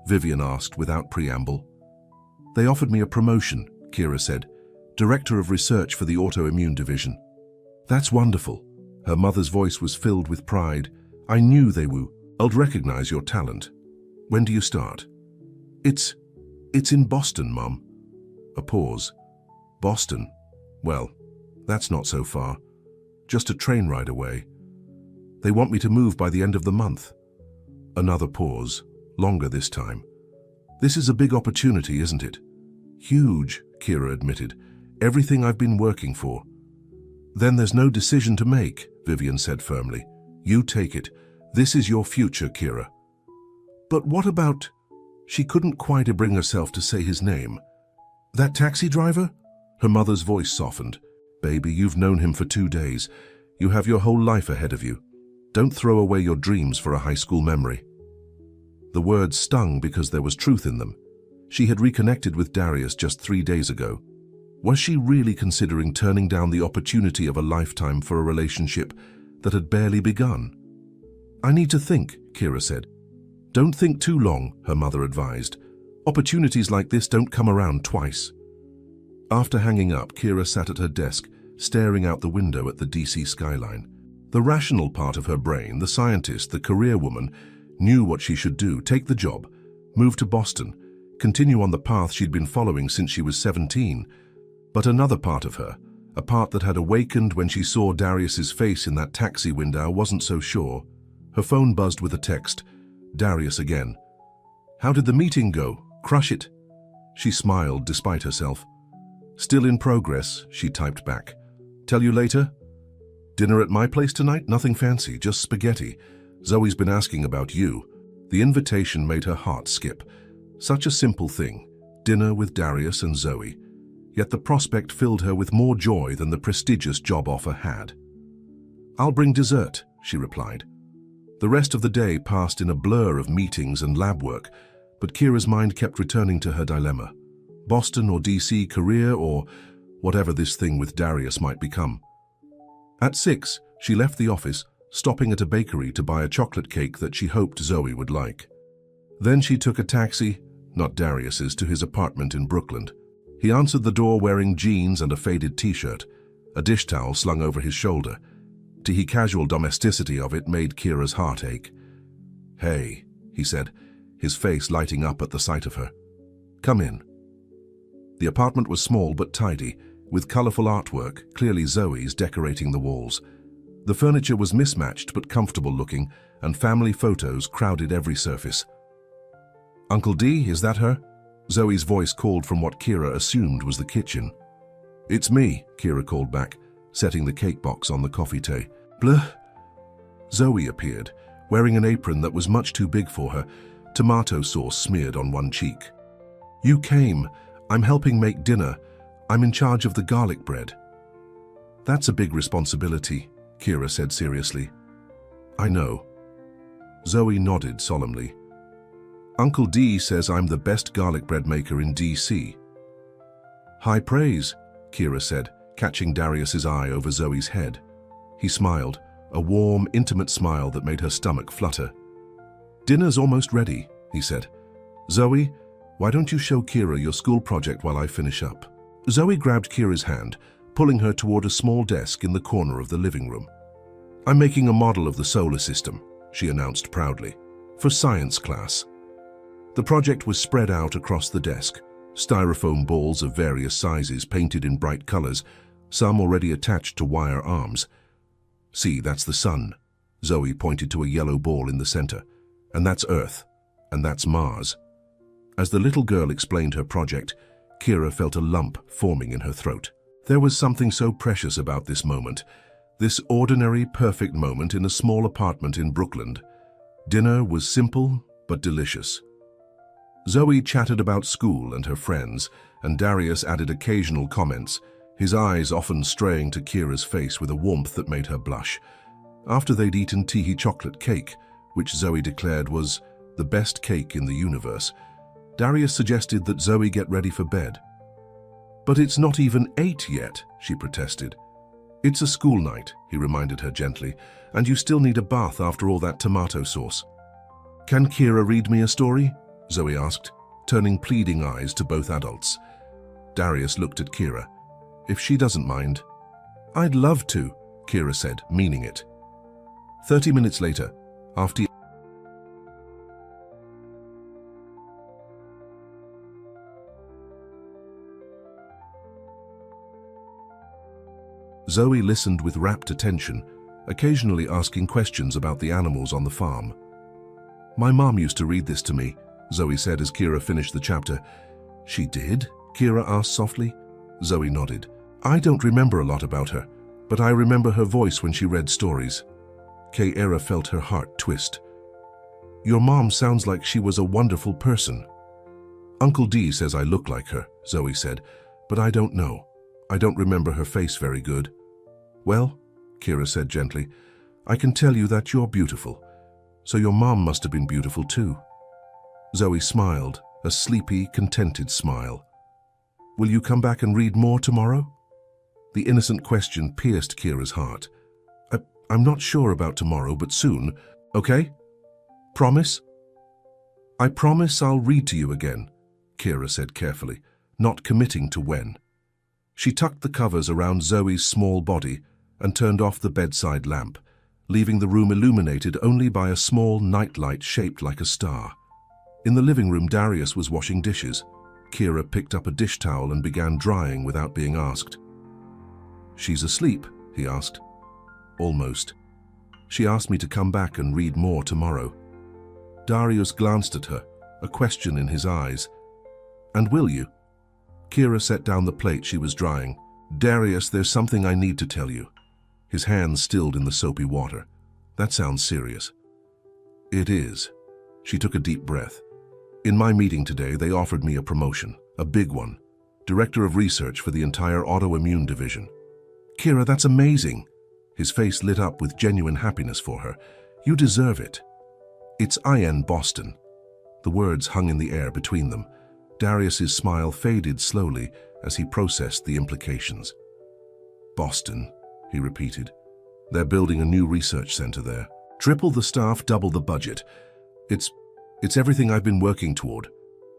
Vivian asked without preamble. "They offered me a promotion," Kira said. "Director of Research for the Autoimmune Division." "That's wonderful." Her mother's voice was filled with pride. "I knew they would. I'll recognize your talent. When do you start?" It's in Boston, Mum." A pause. "Boston? Well, that's not so far. Just a train ride away. They want me to move by the end of the month." Another pause, longer this time. "This is a big opportunity, isn't it?" "Huge," Kira admitted. "Everything I've been working for." "Then there's no decision to make," Vivian said firmly. "You take it. This is your future, Kira." "But what about..." She couldn't quite bring herself to say his name. "That taxi driver?" Her mother's voice softened. "Baby, you've known him for 2 days. You have your whole life ahead of you. Don't throw away your dreams for a high school memory." The words stung because there was truth in them. She had reconnected with Darius just 3 days ago. Was she really considering turning down the opportunity of a lifetime for a relationship that had barely begun? "I need to think," Kira said. "Don't think too long," her mother advised. "Opportunities like this don't come around twice." After hanging up, Kira sat at her desk, staring out the window at the DC skyline. The rational part of her brain, the scientist, the career woman, knew what she should do: take the job, move to Boston, continue on the path she'd been following since she was 17. But another part of her, a part that had awakened when she saw Darius's face in that taxi window, wasn't so sure. Her phone buzzed with a text. Darius again. "How did the meeting go? Crush it?" She smiled despite herself. "Still in progress," she typed back. "Tell you later?" "Dinner at my place tonight? Nothing fancy, just spaghetti. Zoe's been asking about you." The invitation made her heart skip. Such a simple thing, dinner with Darius and Zoe. Yet the prospect filled her with more joy than the prestigious job offer had. "I'll bring dessert," she replied. The rest of the day passed in a blur of meetings and lab work, but Kira's mind kept returning to her dilemma. Boston or DC, career or whatever this thing with Darius might become. At 6, she left the office, stopping at a bakery to buy a chocolate cake that she hoped Zoe would like. Then she took a taxi, not Darius's, to his apartment in Brooklyn. He answered the door wearing jeans and a faded t-shirt, a dish towel slung over his shoulder. The casual domesticity of it made Kira's heart ache. "Hey," he said, his face lighting up at the sight of her. "Come in." The apartment was small but tidy, with colorful artwork, clearly Zoe's, decorating the walls. The furniture was mismatched but comfortable looking, and family photos crowded every surface. "Uncle D, is that her?" Zoe's voice called from what Kira assumed was the kitchen. "It's me," Kira called back, setting the cake box on the coffee tray. "Blah." Zoe appeared, wearing an apron that was much too big for her, tomato sauce smeared on one cheek. "You came. I'm helping make dinner. I'm in charge of the garlic bread." "That's a big responsibility," Kira said seriously. "I know." Zoe nodded solemnly. "Uncle D says I'm the best garlic bread maker in DC." "High praise," Kira said, catching Darius's eye over Zoe's head. He smiled, a warm, intimate smile that made her stomach flutter. "Dinner's almost ready," he said. "Zoe, why don't you show Kira your school project while I finish up?" Zoe grabbed Kira's hand, pulling her toward a small desk in the corner of the living room. "I'm making a model of the solar system," she announced proudly. for science class. The project was spread out across the desk, styrofoam balls of various sizes painted in bright colors, some already attached to wire arms. "See, that's the sun." Zoe pointed to a yellow ball in the center. "And that's Earth. And that's Mars." As the little girl explained her project, Kira felt a lump forming in her throat. There was something so precious about this moment, this ordinary, perfect moment in a small apartment in Brooklyn. Dinner was simple but delicious. Zoe chatted about school and her friends, and Darius added occasional comments, his eyes often straying to Kira's face with a warmth that made her blush. After they'd eaten Teehee chocolate cake, which Zoe declared was the best cake in the universe, Darius suggested that Zoe get ready for bed. "But it's not even 8 yet," she protested. "It's a school night," he reminded her gently, "and you still need a bath after all that tomato sauce." "Can Kira read me a story?" Zoe asked, turning pleading eyes to both adults. Darius looked at Kira. "If she doesn't mind." "I'd love to," Kira said, meaning it. 30 minutes later, after Zoe listened with rapt attention, occasionally asking questions about the animals on the farm. "My mom used to read this to me," Zoe said as Kira finished the chapter. "She did?" Kira asked softly. Zoe nodded. "I don't remember a lot about her, but I remember her voice when she read stories." Kira felt her heart twist. "Your mom sounds like she was a wonderful person." "Uncle D says I look like her," Zoe said, "but I don't know. I don't remember her face very good." "Well," Kira said gently, "I can tell you that you're beautiful. So your mom must have been beautiful too." Zoe smiled, a sleepy, contented smile. "Will you come back and read more tomorrow?" The innocent question pierced Kira's heart. I'm not sure about tomorrow, but soon. Okay? Promise?" "I promise I'll read to you again," Kira said carefully, not committing to when. She tucked the covers around Zoe's small body and turned off the bedside lamp, leaving the room illuminated only by a small nightlight shaped like a star. In the living room, Darius was washing dishes. Kira picked up a dish towel and began drying without being asked. "She's asleep?" he asked. "Almost. She asked me to come back and read more tomorrow." Darius glanced at her, a question in his eyes. "And will you?" Kira set down the plate she was drying. "Darius, there's something I need to tell you." His hands stilled in the soapy water. "That sounds serious." "It is." She took a deep breath. "In my meeting today, they offered me a promotion, a big one. Director of Research for the entire autoimmune division." "Kira, that's amazing." His face lit up with genuine happiness for her. "You deserve it." "It's IN Boston." The words hung in the air between them. Darius's smile faded slowly as he processed the implications. "Boston," he repeated. "They're building a new research center there. Triple the staff, double the budget. It's everything I've been working toward."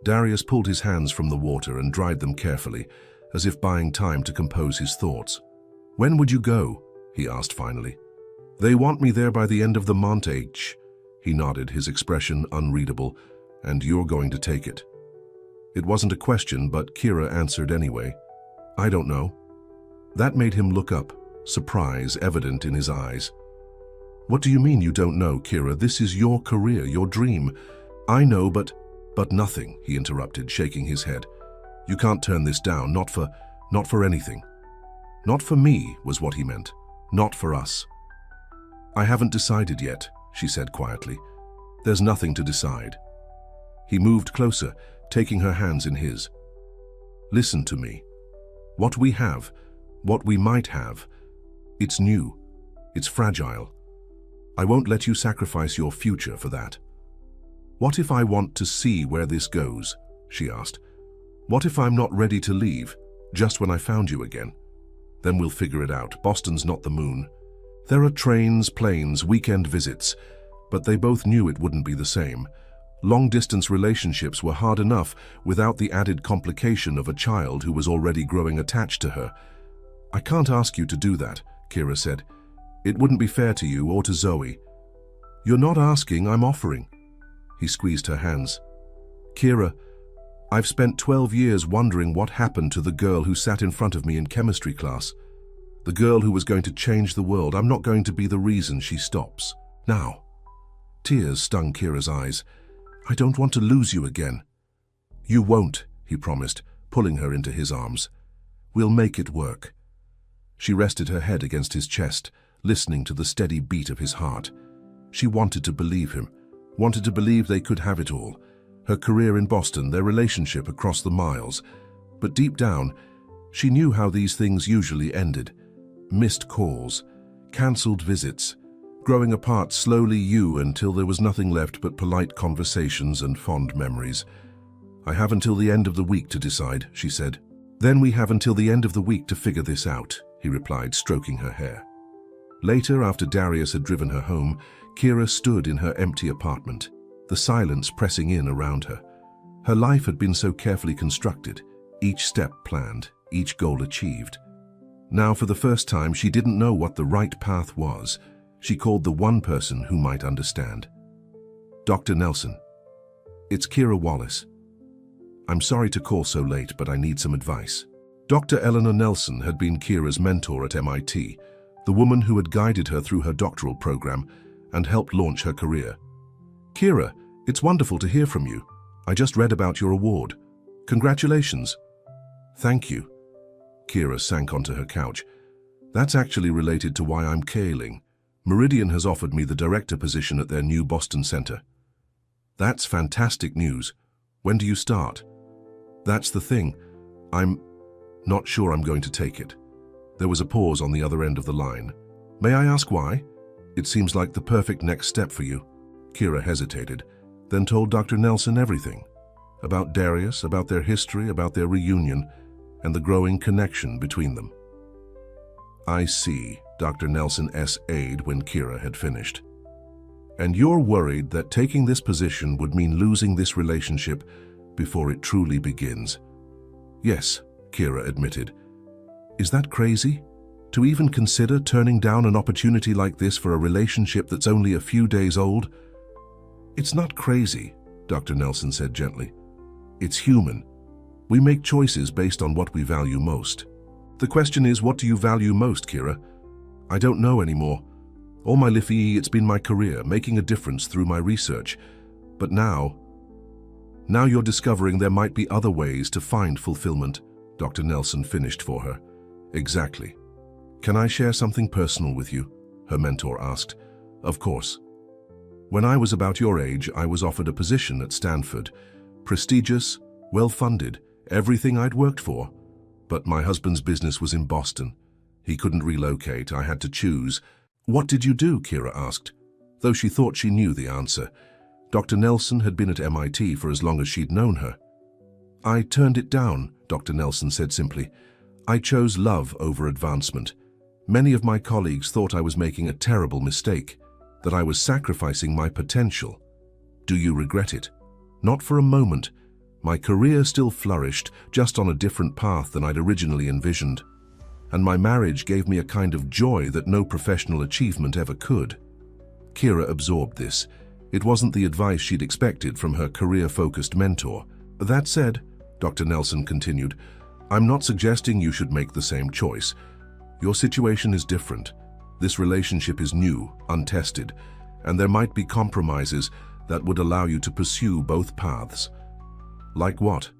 Darius pulled his hands from the water and dried them carefully, as if buying time to compose his thoughts. "When would you go?" he asked finally. "They want me there by the end of the month." He nodded, his expression unreadable. "And you're going to take it." It wasn't a question, but Kira answered anyway. "I don't know." That made him look up, surprise evident in his eyes. "What do you mean you don't know, Kira? This is your career, your dream." "I know, but nothing," he interrupted, shaking his head. "You can't turn this down, not for anything." "Not for me," was what he meant. "Not for us." "I haven't decided yet," she said quietly. "There's nothing to decide." He moved closer, taking her hands in his. "Listen to me. What we have, what we might have, it's new, it's fragile. I won't let you sacrifice your future for that." "What if I want to see where this goes?" she asked. "What if I'm not ready to leave, just when I found you again? Then we'll figure it out. Boston's not the moon. There are trains, planes, weekend visits, but they both knew it wouldn't be the same. Long-distance relationships were hard enough without the added complication of a child who was already growing attached to her. "I can't ask you to do that," Kira said. "It wouldn't be fair to you or to Zoe." "You're not asking, I'm offering." He squeezed her hands. Kira, I've spent 12 years wondering what happened to the girl who sat in front of me in chemistry class. The girl who was going to change the world. I'm not going to be the reason she stops. Now. Tears stung Kira's eyes. I don't want to lose you again. You won't, he promised, pulling her into his arms. We'll make it work. She rested her head against his chest, listening to the steady beat of his heart. She wanted to believe him, wanted to believe they could have it all. Her career in Boston, their relationship across the miles. But deep down, she knew how these things usually ended. Missed calls, cancelled visits, growing apart slowly until there was nothing left but polite conversations and fond memories. I have until the end of the week to decide, she said. Then we have until the end of the week to figure this out, he replied, stroking her hair. Later, after Darius had driven her home, Kira stood in her empty apartment, the silence pressing in around her. Her life had been so carefully constructed, each step planned, each goal achieved. Now, for the first time, she didn't know what the right path was. She called the one person who might understand. Dr. Nelson. It's Kira Wallace. I'm sorry to call so late, but I need some advice. Dr. Eleanor Nelson had been Kira's mentor at MIT, the woman who had guided her through her doctoral program and helped launch her career. Kira, it's wonderful to hear from you. I just read about your award. Congratulations. Thank you. Kira sank onto her couch. That's actually related to why I'm calling. Meridian has offered me the director position at their new Boston center. That's fantastic news. When do you start? That's the thing. I'm not sure I'm going to take it. There was a pause on the other end of the line. May I ask why? It seems like the perfect next step for you. Kira hesitated, then told Dr. Nelson everything. About Darius, about their history, about their reunion, and the growing connection between them. I see, Dr. Nelson S.'d when Kira had finished. And you're worried that taking this position would mean losing this relationship before it truly begins. Yes, Kira admitted. Is that crazy? To even consider turning down an opportunity like this for a relationship that's only a few days old? It's not crazy, Dr. Nelson said gently. It's human. We make choices based on what we value most. The question is, what do you value most, Kira? I don't know anymore. All my life, it's been my career, making a difference through my research. But now you're discovering there might be other ways to find fulfillment, Dr. Nelson finished for her. Exactly. Can I share something personal with you? Her mentor asked. Of course. When I was about your age, I was offered a position at Stanford. Prestigious, well-funded, everything I'd worked for. But my husband's business was in Boston. He couldn't relocate. I had to choose. What did you do? Kira asked, though she thought she knew the answer. Dr. Nelson had been at MIT for as long as she'd known her. I turned it down, Dr. Nelson said simply. I chose love over advancement. Many of my colleagues thought I was making a terrible mistake, that I was sacrificing my potential. Do you regret it? Not for a moment. My career still flourished, just on a different path than I'd originally envisioned. And my marriage gave me a kind of joy that no professional achievement ever could. Kira absorbed this. It wasn't the advice she'd expected from her career-focused mentor. That said, Dr. Nelson continued, I'm not suggesting you should make the same choice. Your situation is different. This relationship is new, untested, and there might be compromises that would allow you to pursue both paths. Like what?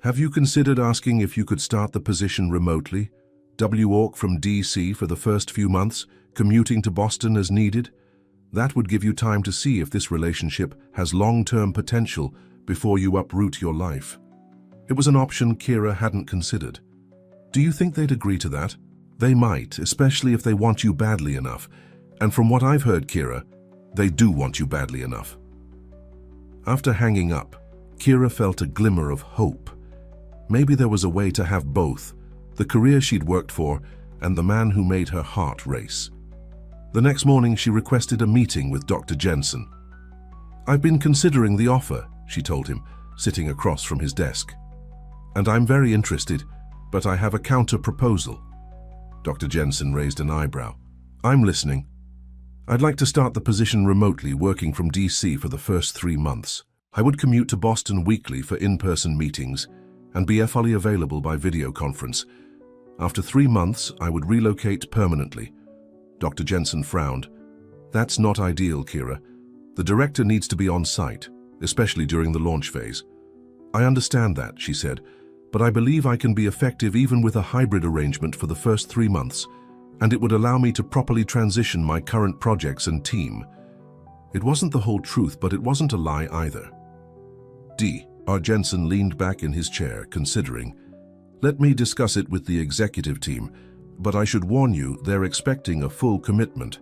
Have you considered asking if you could start the position remotely? WORK from DC for the first few months, commuting to Boston as needed? That would give you time to see if this relationship has long-term potential before you uproot your life. It was an option Kira hadn't considered. Do you think they'd agree to that? They might, especially if they want you badly enough. And from what I've heard, Kira, they do want you badly enough. After hanging up, Kira felt a glimmer of hope. Maybe there was a way to have both, the career she'd worked for and the man who made her heart race. The next morning, she requested a meeting with Dr. Jensen. I've been considering the offer, she told him, sitting across from his desk. And I'm very interested, but I have a counter-proposal. Dr. Jensen raised an eyebrow. I'm listening. I'd like to start the position remotely, working from DC for the first 3 months. I would commute to Boston weekly for in-person meetings and be fully available by video conference. After 3 months, I would relocate permanently. Dr. Jensen frowned. That's not ideal, Kira. The director needs to be on site, especially during the launch phase. I understand that, she said, but I believe I can be effective even with a hybrid arrangement for the first 3 months, and it would allow me to properly transition my current projects and team. It wasn't the whole truth, but it wasn't a lie either. R. Jensen leaned back in his chair, considering. Let me discuss it with the executive team, but I should warn you, they're expecting a full commitment.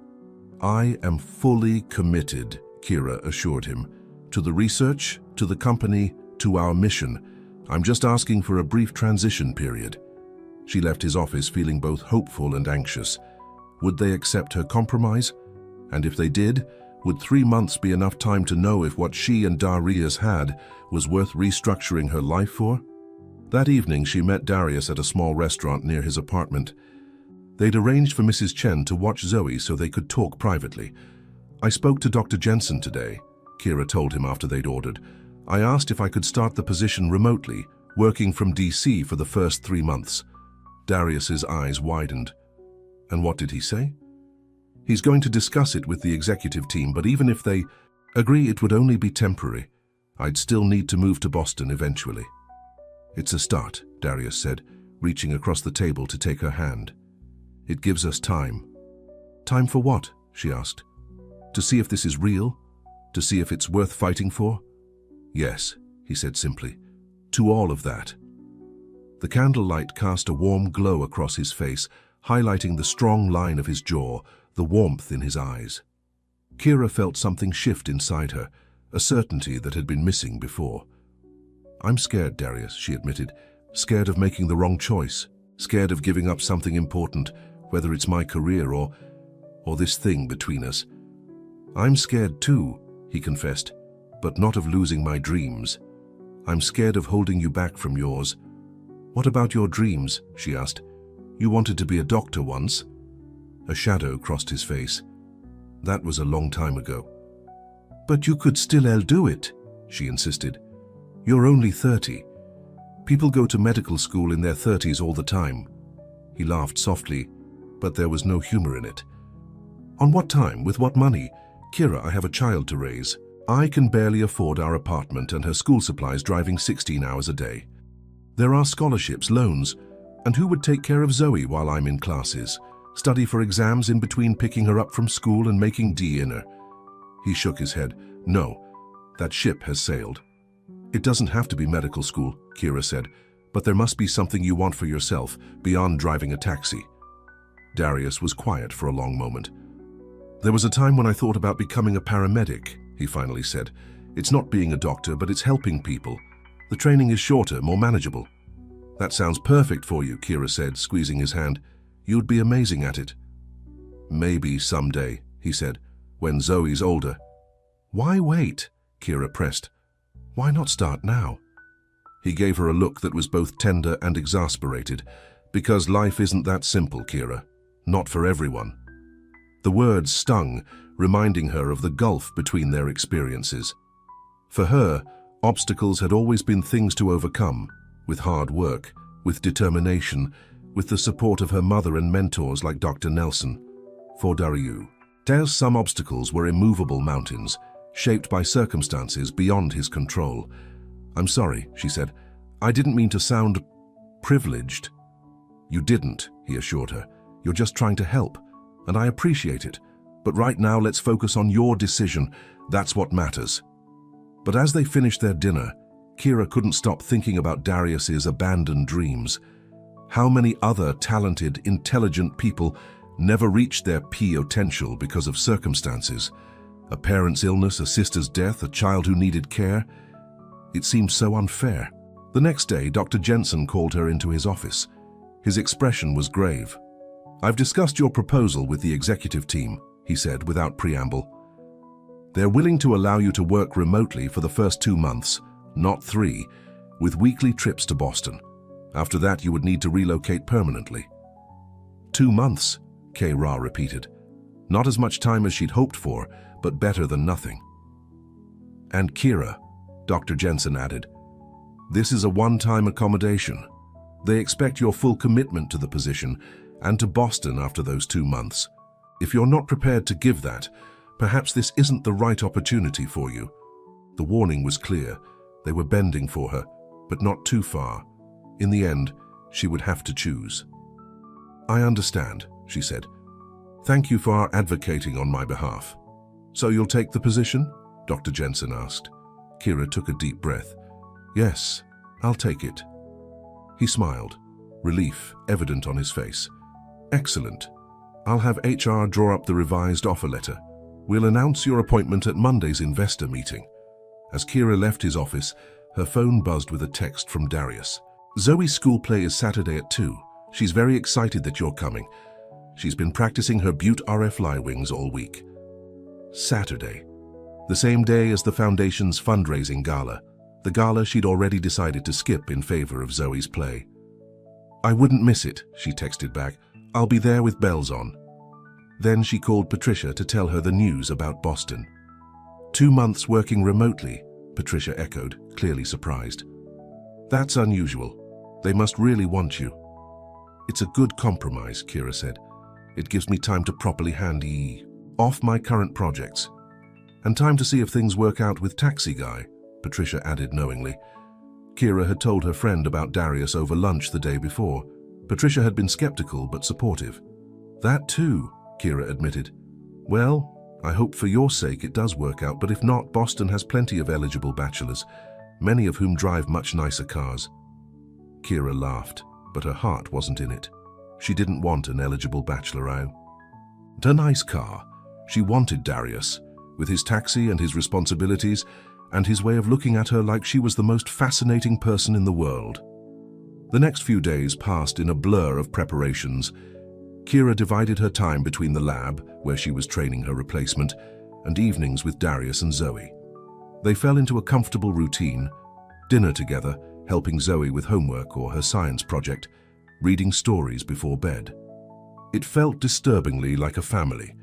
I am fully committed, Kira assured him, to the research, to the company, to our mission. I'm just asking for a brief transition period. She left his office feeling both hopeful and anxious. Would they accept her compromise? And if they did, would 3 months be enough time to know if what she and Darius had was worth restructuring her life for? That evening, she met Darius at a small restaurant near his apartment. They'd arranged for Mrs. Chen to watch Zoe so they could talk privately. I spoke to Dr. Jensen today, Kira told him after they'd ordered. I asked if I could start the position remotely, working from DC for the first 3 months. Darius's eyes widened. And what did he say? He's going to discuss it with the executive team, but even if they agree, it would only be temporary. I'd still need to move to Boston eventually. It's a start, Darius said, reaching across the table to take her hand. It gives us time. Time for what? She asked. To see if this is real? To see if it's worth fighting for? Yes, he said simply. To all of that. The candlelight cast a warm glow across his face, highlighting the strong line of his jaw, the warmth in his eyes. Kira felt something shift inside her, a certainty that had been missing before. I'm scared, Darius, she admitted. Scared of making the wrong choice. Scared of giving up something important, whether it's my career or this thing between us. I'm scared too, he confessed, but not of losing my dreams. I'm scared of holding you back from yours. What about your dreams? She asked. You wanted to be a doctor once. A shadow crossed his face. That was a long time ago. But you could still do it, she insisted. You're only 30. People go to medical school in their 30s all the time. He laughed softly, but there was no humor in it. On what time? With what money? Kira, I have a child to raise. I can barely afford our apartment and her school supplies driving 16 hours a day. There are scholarships, loans, and who would take care of Zoe while I'm in classes? Study for exams in between picking her up from school and making dinner? He shook his head. No, that ship has sailed. It doesn't have to be medical school, Kira said, but there must be something you want for yourself, beyond driving a taxi. Darius was quiet for a long moment. There was a time when I thought about becoming a paramedic, he finally said. It's not being a doctor, but it's helping people. The training is shorter, more manageable. That sounds perfect for you, Kira said, squeezing his hand. You'd be amazing at it. Maybe someday, he said, when Zoe's older. Why wait? Kira pressed. Why not start now? He gave her a look that was both tender and exasperated. Because life isn't that simple, Kira. Not for everyone. The words stung, reminding her of the gulf between their experiences. For her, obstacles had always been things to overcome, with hard work, with determination, with the support of her mother and mentors like Dr. Nelson. For Darius, some obstacles were immovable mountains, shaped by circumstances beyond his control. I'm sorry, she said. I didn't mean to sound privileged. You didn't, he assured her. You're just trying to help, and I appreciate it. But right now, let's focus on your decision. That's what matters. But as they finished their dinner, Kira couldn't stop thinking about Darius's abandoned dreams. How many other talented, intelligent people never reached their potential because of circumstances? A parent's illness, a sister's death, a child who needed care. It seemed so unfair. The next day, Dr. Jensen called her into his office. His expression was grave. I've discussed your proposal with the executive team, he said without preamble. They're willing to allow you to work remotely for the first 2 months, not 3, with weekly trips to Boston. After that, you would need to relocate permanently. 2 months, K. Ra repeated. Not as much time as she'd hoped for, but better than nothing. And Kira, Dr. Jensen added, this is a one-time accommodation. They expect your full commitment to the position and to Boston after those 2 months. If you're not prepared to give that, perhaps this isn't the right opportunity for you. The warning was clear. They were bending for her, but not too far. In the end, she would have to choose. I understand, she said. Thank you for advocating on my behalf. So you'll take the position? Dr. Jensen asked. Kira took a deep breath. Yes, I'll take it. He smiled, relief evident on his face. Excellent. I'll have HR draw up the revised offer letter. We'll announce your appointment at Monday's investor meeting. As Kira left his office, her phone buzzed with a text from Darius. Zoe's school play is Saturday at 2. She's very excited that you're coming. She's been practicing her Butte RF fly wings all week. Saturday. The same day as the Foundation's fundraising gala. The gala she'd already decided to skip in favor of Zoe's play. I wouldn't miss it, she texted back. I'll be there with bells on. Then she called Patricia to tell her the news about Boston. 2 months working remotely, Patricia echoed, clearly surprised. That's unusual. They must really want you. It's a good compromise, Kira said. It gives me time to properly hand off my current projects. And time to see if things work out with Taxi Guy, Patricia added knowingly. Kira had told her friend about Darius over lunch the day before. Patricia had been skeptical but supportive. That too, Kira admitted. Well, I hope for your sake it does work out, but if not, Boston has plenty of eligible bachelors, many of whom drive much nicer cars. Kira laughed, but her heart wasn't in it. She didn't want an eligible bachelor. A nice car. She wanted Darius, with his taxi and his responsibilities, and his way of looking at her like she was the most fascinating person in the world. The next few days passed in a blur of preparations. Kira divided her time between the lab, where she was training her replacement, and evenings with Darius and Zoe. They fell into a comfortable routine, dinner together, helping Zoe with homework or her science project, reading stories before bed. It felt disturbingly like a family,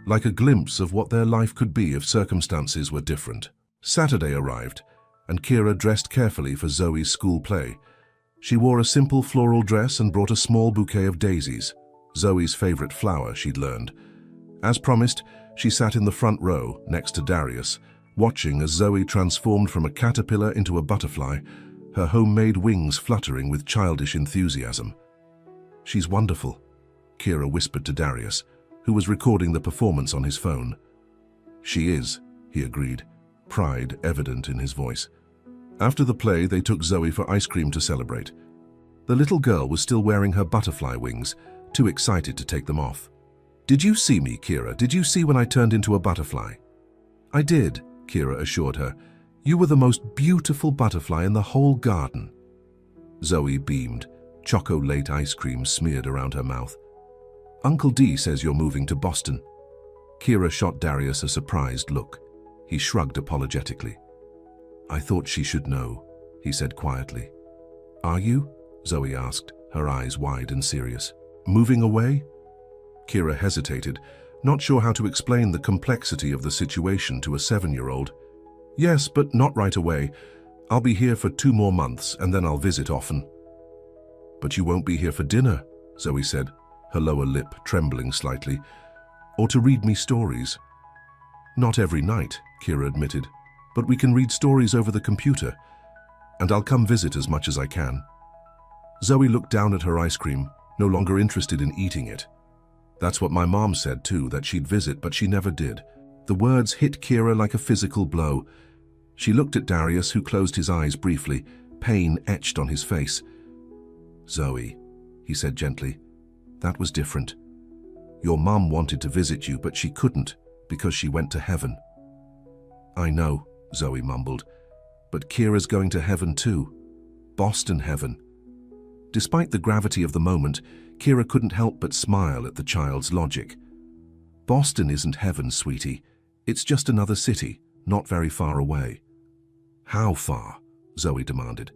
like a glimpse of what their life could be if circumstances were different. Saturday arrived, and Kira dressed carefully for Zoe's school play. She wore a simple floral dress and brought a small bouquet of daisies, Zoe's favorite flower, she'd learned. As promised, she sat in the front row, next to Darius, watching as Zoe transformed from a caterpillar into a butterfly, her homemade wings fluttering with childish enthusiasm. She's wonderful, Kira whispered to Darius, who was recording the performance on his phone. She is, he agreed, pride evident in his voice. After the play, they took Zoe for ice cream to celebrate. The little girl was still wearing her butterfly wings, too excited to take them off. Did you see me, Kira? Did you see when I turned into a butterfly? I did, Kira assured her. You were the most beautiful butterfly in the whole garden. Zoe beamed, chocolate ice cream smeared around her mouth. Uncle D says you're moving to Boston. Kira shot Darius a surprised look. He shrugged apologetically. I thought she should know, he said quietly. Are you? Zoe asked, her eyes wide and serious. Moving away? Kira hesitated, not sure how to explain the complexity of the situation to a 7-year-old. Yes, but not right away. I'll be here for 2 more months, and then I'll visit often. But you won't be here for dinner, Zoe said, her lower lip trembling slightly. Or to read me stories. Not every night, Kira admitted, but we can read stories over the computer, and I'll come visit as much as I can. Zoe looked down at her ice cream, no longer interested in eating it. That's what my mom said too, that she'd visit, but she never did. The words hit Kira like a physical blow. She looked at Darius, who closed his eyes briefly, pain etched on his face. Zoe, he said gently, that was different. Your mom wanted to visit you, but she couldn't because she went to heaven. I know, Zoe mumbled, but Kira's going to heaven too. Boston heaven. Despite the gravity of the moment, Kira couldn't help but smile at the child's logic. Boston isn't heaven, sweetie. It's just another city, not very far away. How far? Zoe demanded.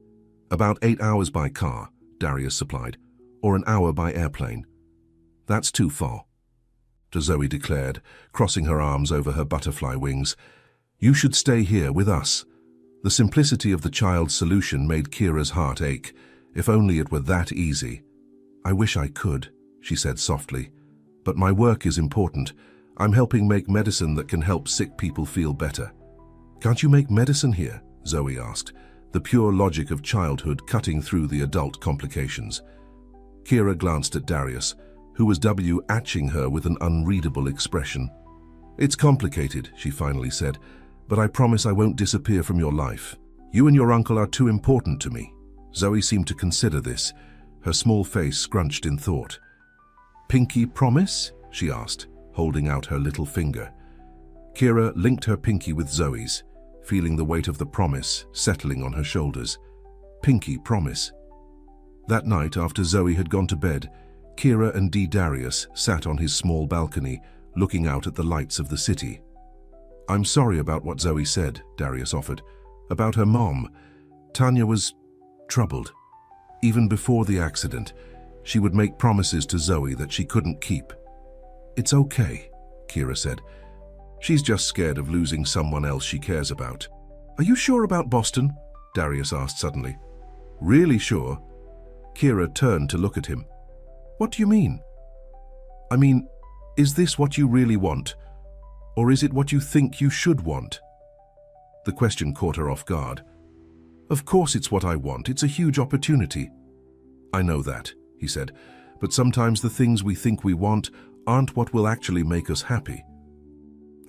About 8 hours by car, Darius supplied, or an hour by airplane. That's too far. Zoe declared, crossing her arms over her butterfly wings. "You should stay here with us." The simplicity of the child's solution made Kira's heart ache. If only it were that easy. "I wish I could," she said softly. "But my work is important. I'm helping make medicine that can help sick people feel better." "Can't you make medicine here?" Zoe asked, the pure logic of childhood cutting through the adult complications. Kira glanced at Darius, who was watching her with an unreadable expression. "It's complicated," she finally said, "but I promise I won't disappear from your life. You and your uncle are too important to me." Zoe seemed to consider this, her small face scrunched in thought. "Pinky promise?" she asked, holding out her little finger. Kira linked her pinky with Zoe's, feeling the weight of the promise settling on her shoulders. Pinky promise. That night, after Zoe had gone to bed, Kira and Darius sat on his small balcony, looking out at the lights of the city. "I'm sorry about what Zoe said," Darius offered. "About her mom. Tanya was troubled. Even before the accident, she would make promises to Zoe that she couldn't keep." "It's okay," Kira said. "She's just scared of losing someone else she cares about." "Are you sure about Boston?" Darius asked suddenly. "Really sure?" Kira turned to look at him. "What do you mean?" "I mean, is this what you really want? Or is it what you think you should want?" The question caught her off guard. "Of course it's what I want. It's a huge opportunity." "I know that," he said, "but sometimes the things we think we want aren't what will actually make us happy."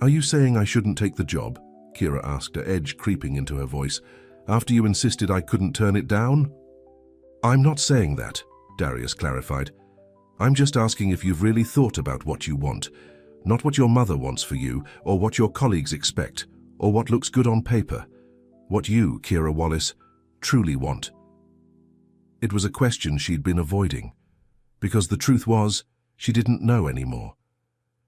"Are you saying I shouldn't take the job?" Kira asked, an edge creeping into her voice. "After you insisted I couldn't turn it down?" "I'm not saying that," Darius clarified. "I'm just asking if you've really thought about what you want, not what your mother wants for you, or what your colleagues expect, or what looks good on paper. What you, Kira Wallace, truly want." It was a question she'd been avoiding, because the truth was, she didn't know anymore.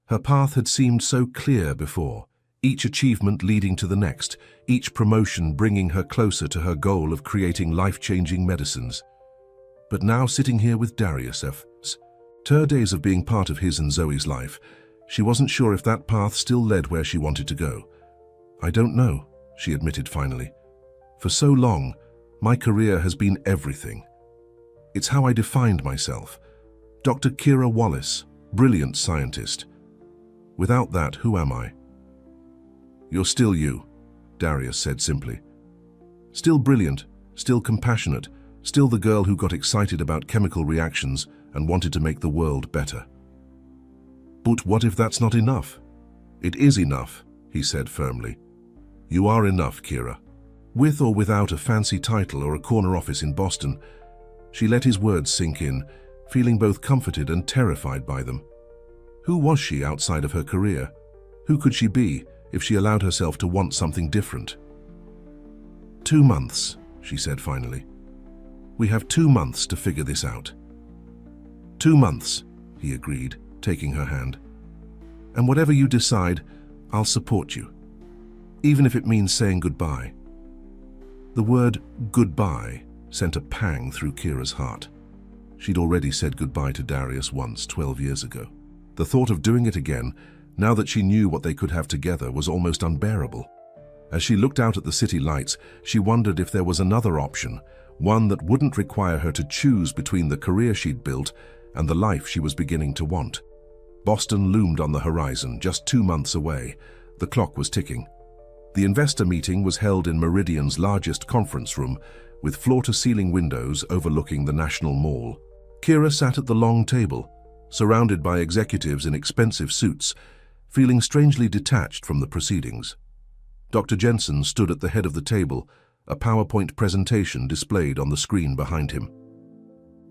Her path had seemed so clear before, each achievement leading to the next, each promotion bringing her closer to her goal of creating life-changing medicines. But now, sitting here with Darius, her days of being part of his and Zoe's life, she wasn't sure if that path still led where she wanted to go. "I don't know," she admitted finally. "For so long, my career has been everything. It's how I defined myself. Dr. Kira Wallace, brilliant scientist. Without that, who am I?" "You're still you," Darius said simply. "Still brilliant, still compassionate, still the girl who got excited about chemical reactions and wanted to make the world better." "But what if that's not enough?" "It is enough," he said firmly. "You are enough, Kira." With or without a fancy title or a corner office in Boston, she let his words sink in, feeling both comforted and terrified by them. Who was she outside of her career? Who could she be if she allowed herself to want something different? 2 months, she said finally. "We have 2 months to figure this out." 2 months, he agreed, taking her hand. "And whatever you decide, I'll support you, even if it means saying goodbye." The word goodbye sent a pang through Kira's heart. She'd already said goodbye to Darius once, 12 years ago. The thought of doing it again, now that she knew what they could have together, was almost unbearable. As she looked out at the city lights, she wondered if there was another option, one that wouldn't require her to choose between the career she'd built and the life she was beginning to want. Boston loomed on the horizon, just 2 months away. The clock was ticking. The investor meeting was held in Meridian's largest conference room, with floor-to-ceiling windows overlooking the National Mall. Kira sat at the long table, surrounded by executives in expensive suits, feeling strangely detached from the proceedings. Dr. Jensen stood at the head of the table, a PowerPoint presentation displayed on the screen behind him.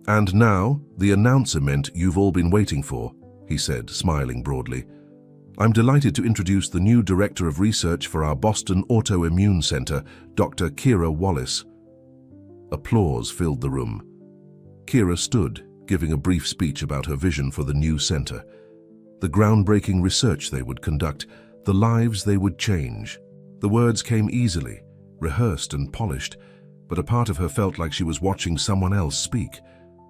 "And now, the announcement you've all been waiting for," he said, smiling broadly. "I'm delighted to introduce the new Director of Research for our Boston Autoimmune Center, Dr. Kira Wallace." Applause filled the room. Kira stood, giving a brief speech about her vision for the new center, the groundbreaking research they would conduct, the lives they would change. The words came easily, rehearsed and polished, but a part of her felt like she was watching someone else speak,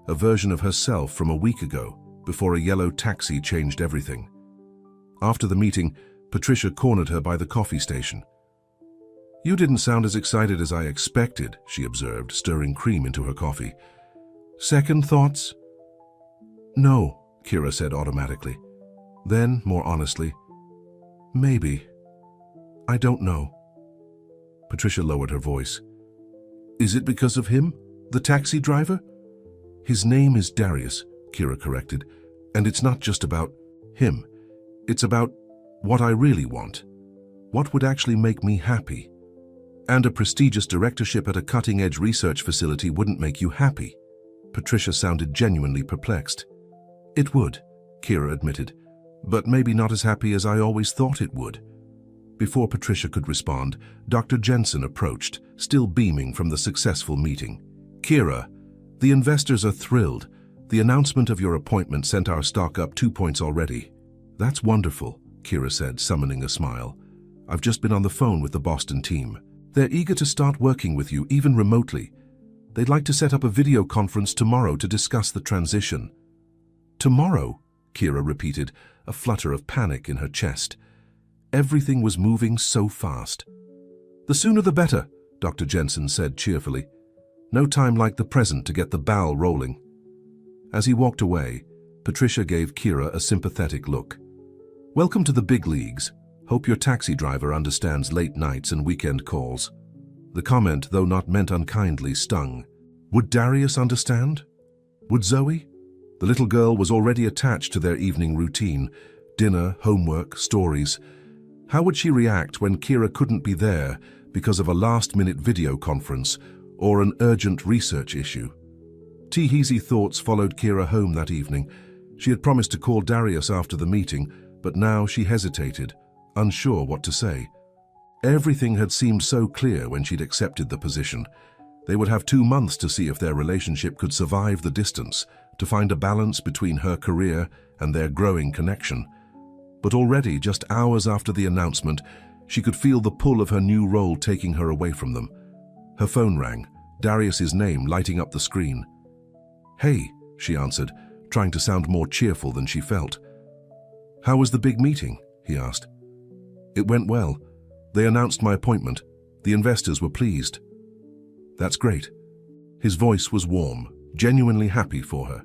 a version of herself from a week ago, before a yellow taxi changed everything. After the meeting, Patricia cornered her by the coffee station. "You didn't sound as excited as I expected," she observed, stirring cream into her coffee. "Second thoughts?" "No," Kira said automatically. Then, more honestly, "Maybe. I don't know." Patricia lowered her voice. "Is it because of him, the taxi driver?" "His name is Darius," Kira corrected, "and it's not just about him. It's about what I really want. What would actually make me happy? And a prestigious directorship at a cutting-edge research facility wouldn't make you happy." Patricia sounded genuinely perplexed. "It would," Kira admitted, "but maybe not as happy as I always thought it would." Before Patricia could respond, Dr. Jensen approached, still beaming from the successful meeting. "Kira, the investors are thrilled. The announcement of your appointment sent our stock up 2 points already." "That's wonderful," Kira said, summoning a smile. "I've just been on the phone with the Boston team. They're eager to start working with you, even remotely. They'd like to set up a video conference tomorrow to discuss the transition." "Tomorrow?" Kira repeated, a flutter of panic in her chest. Everything was moving so fast. "The sooner the better," Dr. Jensen said cheerfully. "No time like the present to get the ball rolling." As he walked away, Patricia gave Kira a sympathetic look. "Welcome to the big leagues. Hope your taxi driver understands late nights and weekend calls." The comment, though not meant unkindly, stung. Would Darius understand? Would Zoe? The little girl was already attached to their evening routine. Dinner, homework, stories. How would she react when Kira couldn't be there because of a last-minute video conference or an urgent research issue? Teeheasy thoughts followed Kira home that evening. She had promised to call Darius after the meeting, but now she hesitated, unsure what to say. Everything had seemed so clear when she'd accepted the position. They would have 2 months to see if their relationship could survive the distance, to find a balance between her career and their growing connection. But already, just hours after the announcement, she could feel the pull of her new role taking her away from them. Her phone rang, Darius's name lighting up the screen. "Hey," she answered, trying to sound more cheerful than she felt. "How was the big meeting?" he asked. "It went well. They announced my appointment. The investors were pleased." "That's great." His voice was warm, genuinely happy for her.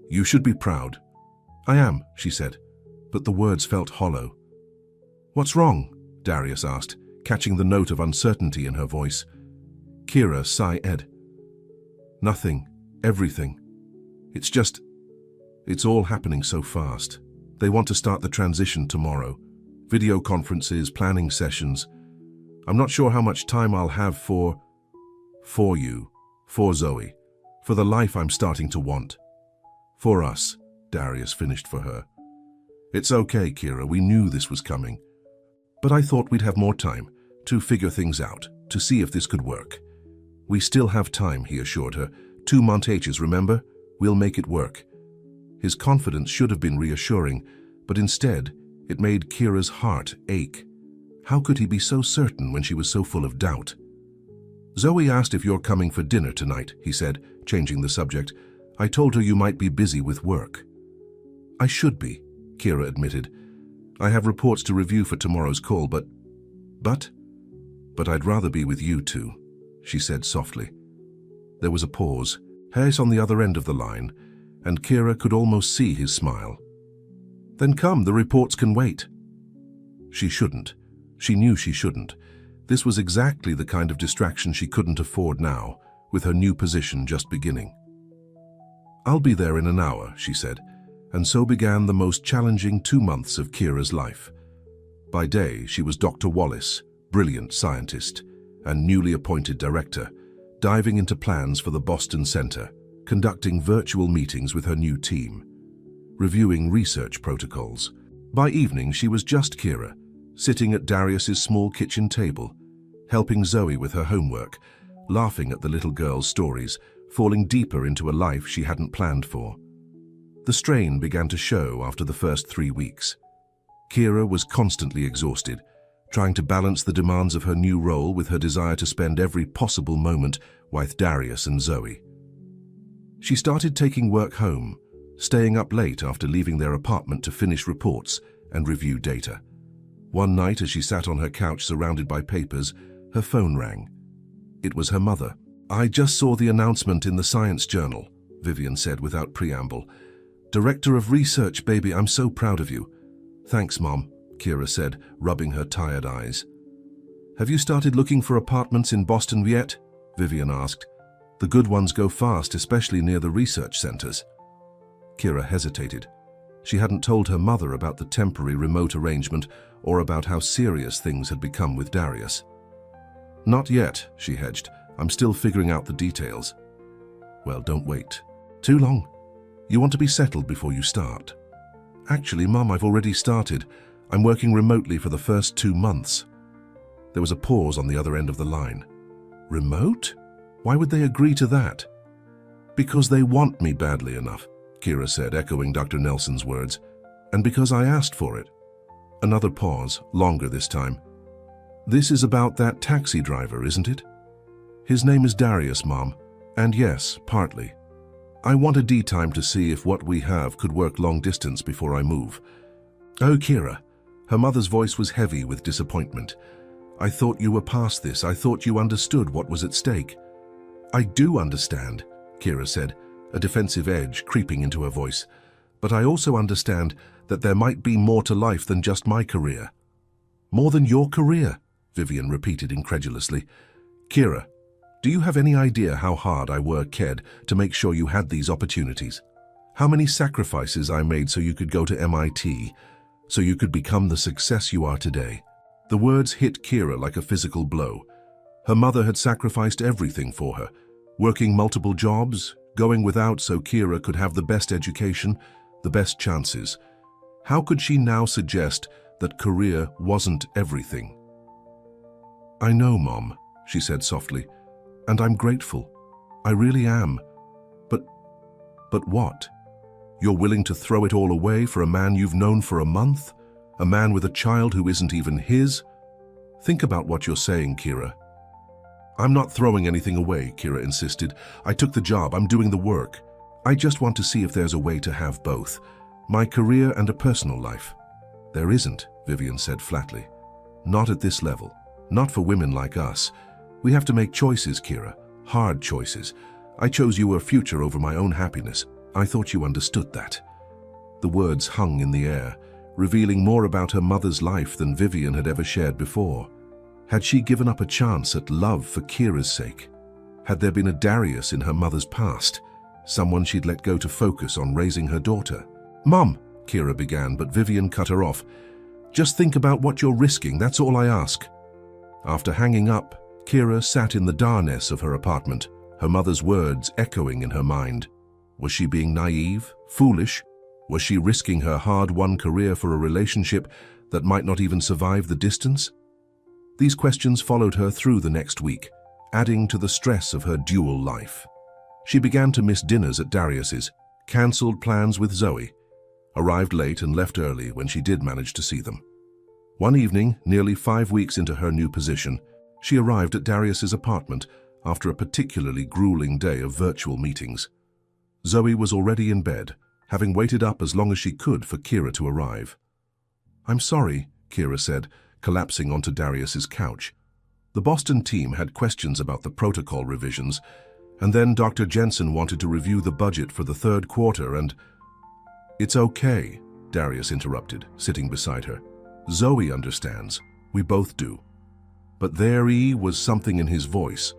"You should be proud." "I am," she said, but the words felt hollow. "What's wrong?" Darius asked, catching the note of uncertainty in her voice. Kira sighed. "Nothing. Everything. It's all happening so fast. They want to start the transition tomorrow. Video conferences, planning sessions. I'm not sure how much time I'll have for you, for Zoe, for the life I'm starting to want. For us," Darius finished for her. "It's okay, Kira, we knew this was coming. But I thought we'd have more time to figure things out, to see if this could work." "We still have time," he assured her. 2 months, remember? We'll make it work." His confidence should have been reassuring, but instead, it made Kira's heart ache. How could he be so certain when she was so full of doubt? "Zoe asked if you're coming for dinner tonight," he said, changing the subject. "I told her you might be busy with work." "I should be," Kira admitted. "I have reports to review for tomorrow's call, but I'd rather be with you two," she said softly. There was a pause, Hayes on the other end of the line, and Kira could almost see his smile. "Then come, the reports can wait." She shouldn't. She knew she shouldn't. This was exactly the kind of distraction she couldn't afford now, with her new position just beginning. "I'll be there in an hour," she said, and so began the most challenging 2 months of Kira's life. By day, she was Dr. Wallace, brilliant scientist, and newly appointed director, diving into plans for the Boston Center, conducting virtual meetings with her new team, reviewing research protocols. By evening, she was just Kira, sitting at Darius's small kitchen table, helping Zoe with her homework, laughing at the little girl's stories, falling deeper into a life she hadn't planned for. The strain began to show after the first 3 weeks. Kira was constantly exhausted, trying to balance the demands of her new role with her desire to spend every possible moment with Darius and Zoe. She started taking work home, staying up late after leaving their apartment to finish reports and review data. One night, as she sat on her couch surrounded by papers, her phone rang. It was her mother. "I just saw the announcement in the Science Journal," Vivian said without preamble. "Director of Research, baby, I'm so proud of you." "Thanks, Mom," Kira said, rubbing her tired eyes. "Have you started looking for apartments in Boston yet?" Vivian asked. "The good ones go fast, especially near the research centers." Kira hesitated. She hadn't told her mother about the temporary remote arrangement or about how serious things had become with Darius. "Not yet," she hedged. "I'm still figuring out the details." "Well, don't wait. Too long. You want to be settled before you start." "Actually, Mom, I've already started. I'm working remotely for the first 2 months." There was a pause on the other end of the line. "Remote? Why would they agree to that?" "Because they want me badly enough," Kira said, echoing Dr. Nelson's words. "And because I asked for it." Another pause, longer this time. "This is about that taxi driver, isn't it?" "His name is Darius, Mom. And yes, partly. I want a D-time to see if what we have could work long distance before I move." "Oh, Kira." Her mother's voice was heavy with disappointment. "I thought you were past this. I thought you understood what was at stake." "I do understand," Kira said, a defensive edge creeping into her voice. "But I also understand that there might be more to life than just my career." "More than your career?" Vivian repeated incredulously. "Kira, do you have any idea how hard I worked, Ked, to make sure you had these opportunities? How many sacrifices I made so you could go to MIT, so you could become the success you are today?" The words hit Kira like a physical blow. Her mother had sacrificed everything for her, working multiple jobs, going without so Kira could have the best education, the best chances. How could she now suggest that career wasn't everything? "I know, Mom," she said softly, "and I'm grateful. I really am. But what? You're willing to throw it all away for a man you've known for a month? A man with a child who isn't even his? Think about what you're saying, Kira." "I'm not throwing anything away," Kira insisted. "I took the job. I'm doing the work. I just want to see if there's a way to have both. My career and a personal life." "There isn't," Vivian said flatly. "Not at this level. Not for women like us. We have to make choices, Kira. Hard choices. I chose your future over my own happiness. I thought you understood that." The words hung in the air, revealing more about her mother's life than Vivian had ever shared before. Had she given up a chance at love for Kira's sake? Had there been a Darius in her mother's past, someone she'd let go to focus on raising her daughter? "Mom," Kira began, but Vivian cut her off. "Just think about what you're risking, that's all I ask." After hanging up, Kira sat in the darkness of her apartment, her mother's words echoing in her mind. Was she being naive, foolish? Was she risking her hard-won career for a relationship that might not even survive the distance? These questions followed her through the next week, adding to the stress of her dual life. She began to miss dinners at Darius's, cancelled plans with Zoe, arrived late and left early when she did manage to see them. One evening, nearly 5 weeks into her new position, she arrived at Darius's apartment after a particularly grueling day of virtual meetings. Zoe was already in bed, having waited up as long as she could for Kira to arrive. "I'm sorry," Kira said, collapsing onto Darius's couch. The Boston team had questions about the protocol revisions, and then Dr. Jensen wanted to review the budget for the 3rd quarter and— "It's okay," Darius interrupted, sitting beside her. "Zoe understands. We both do." But there was something in his voice,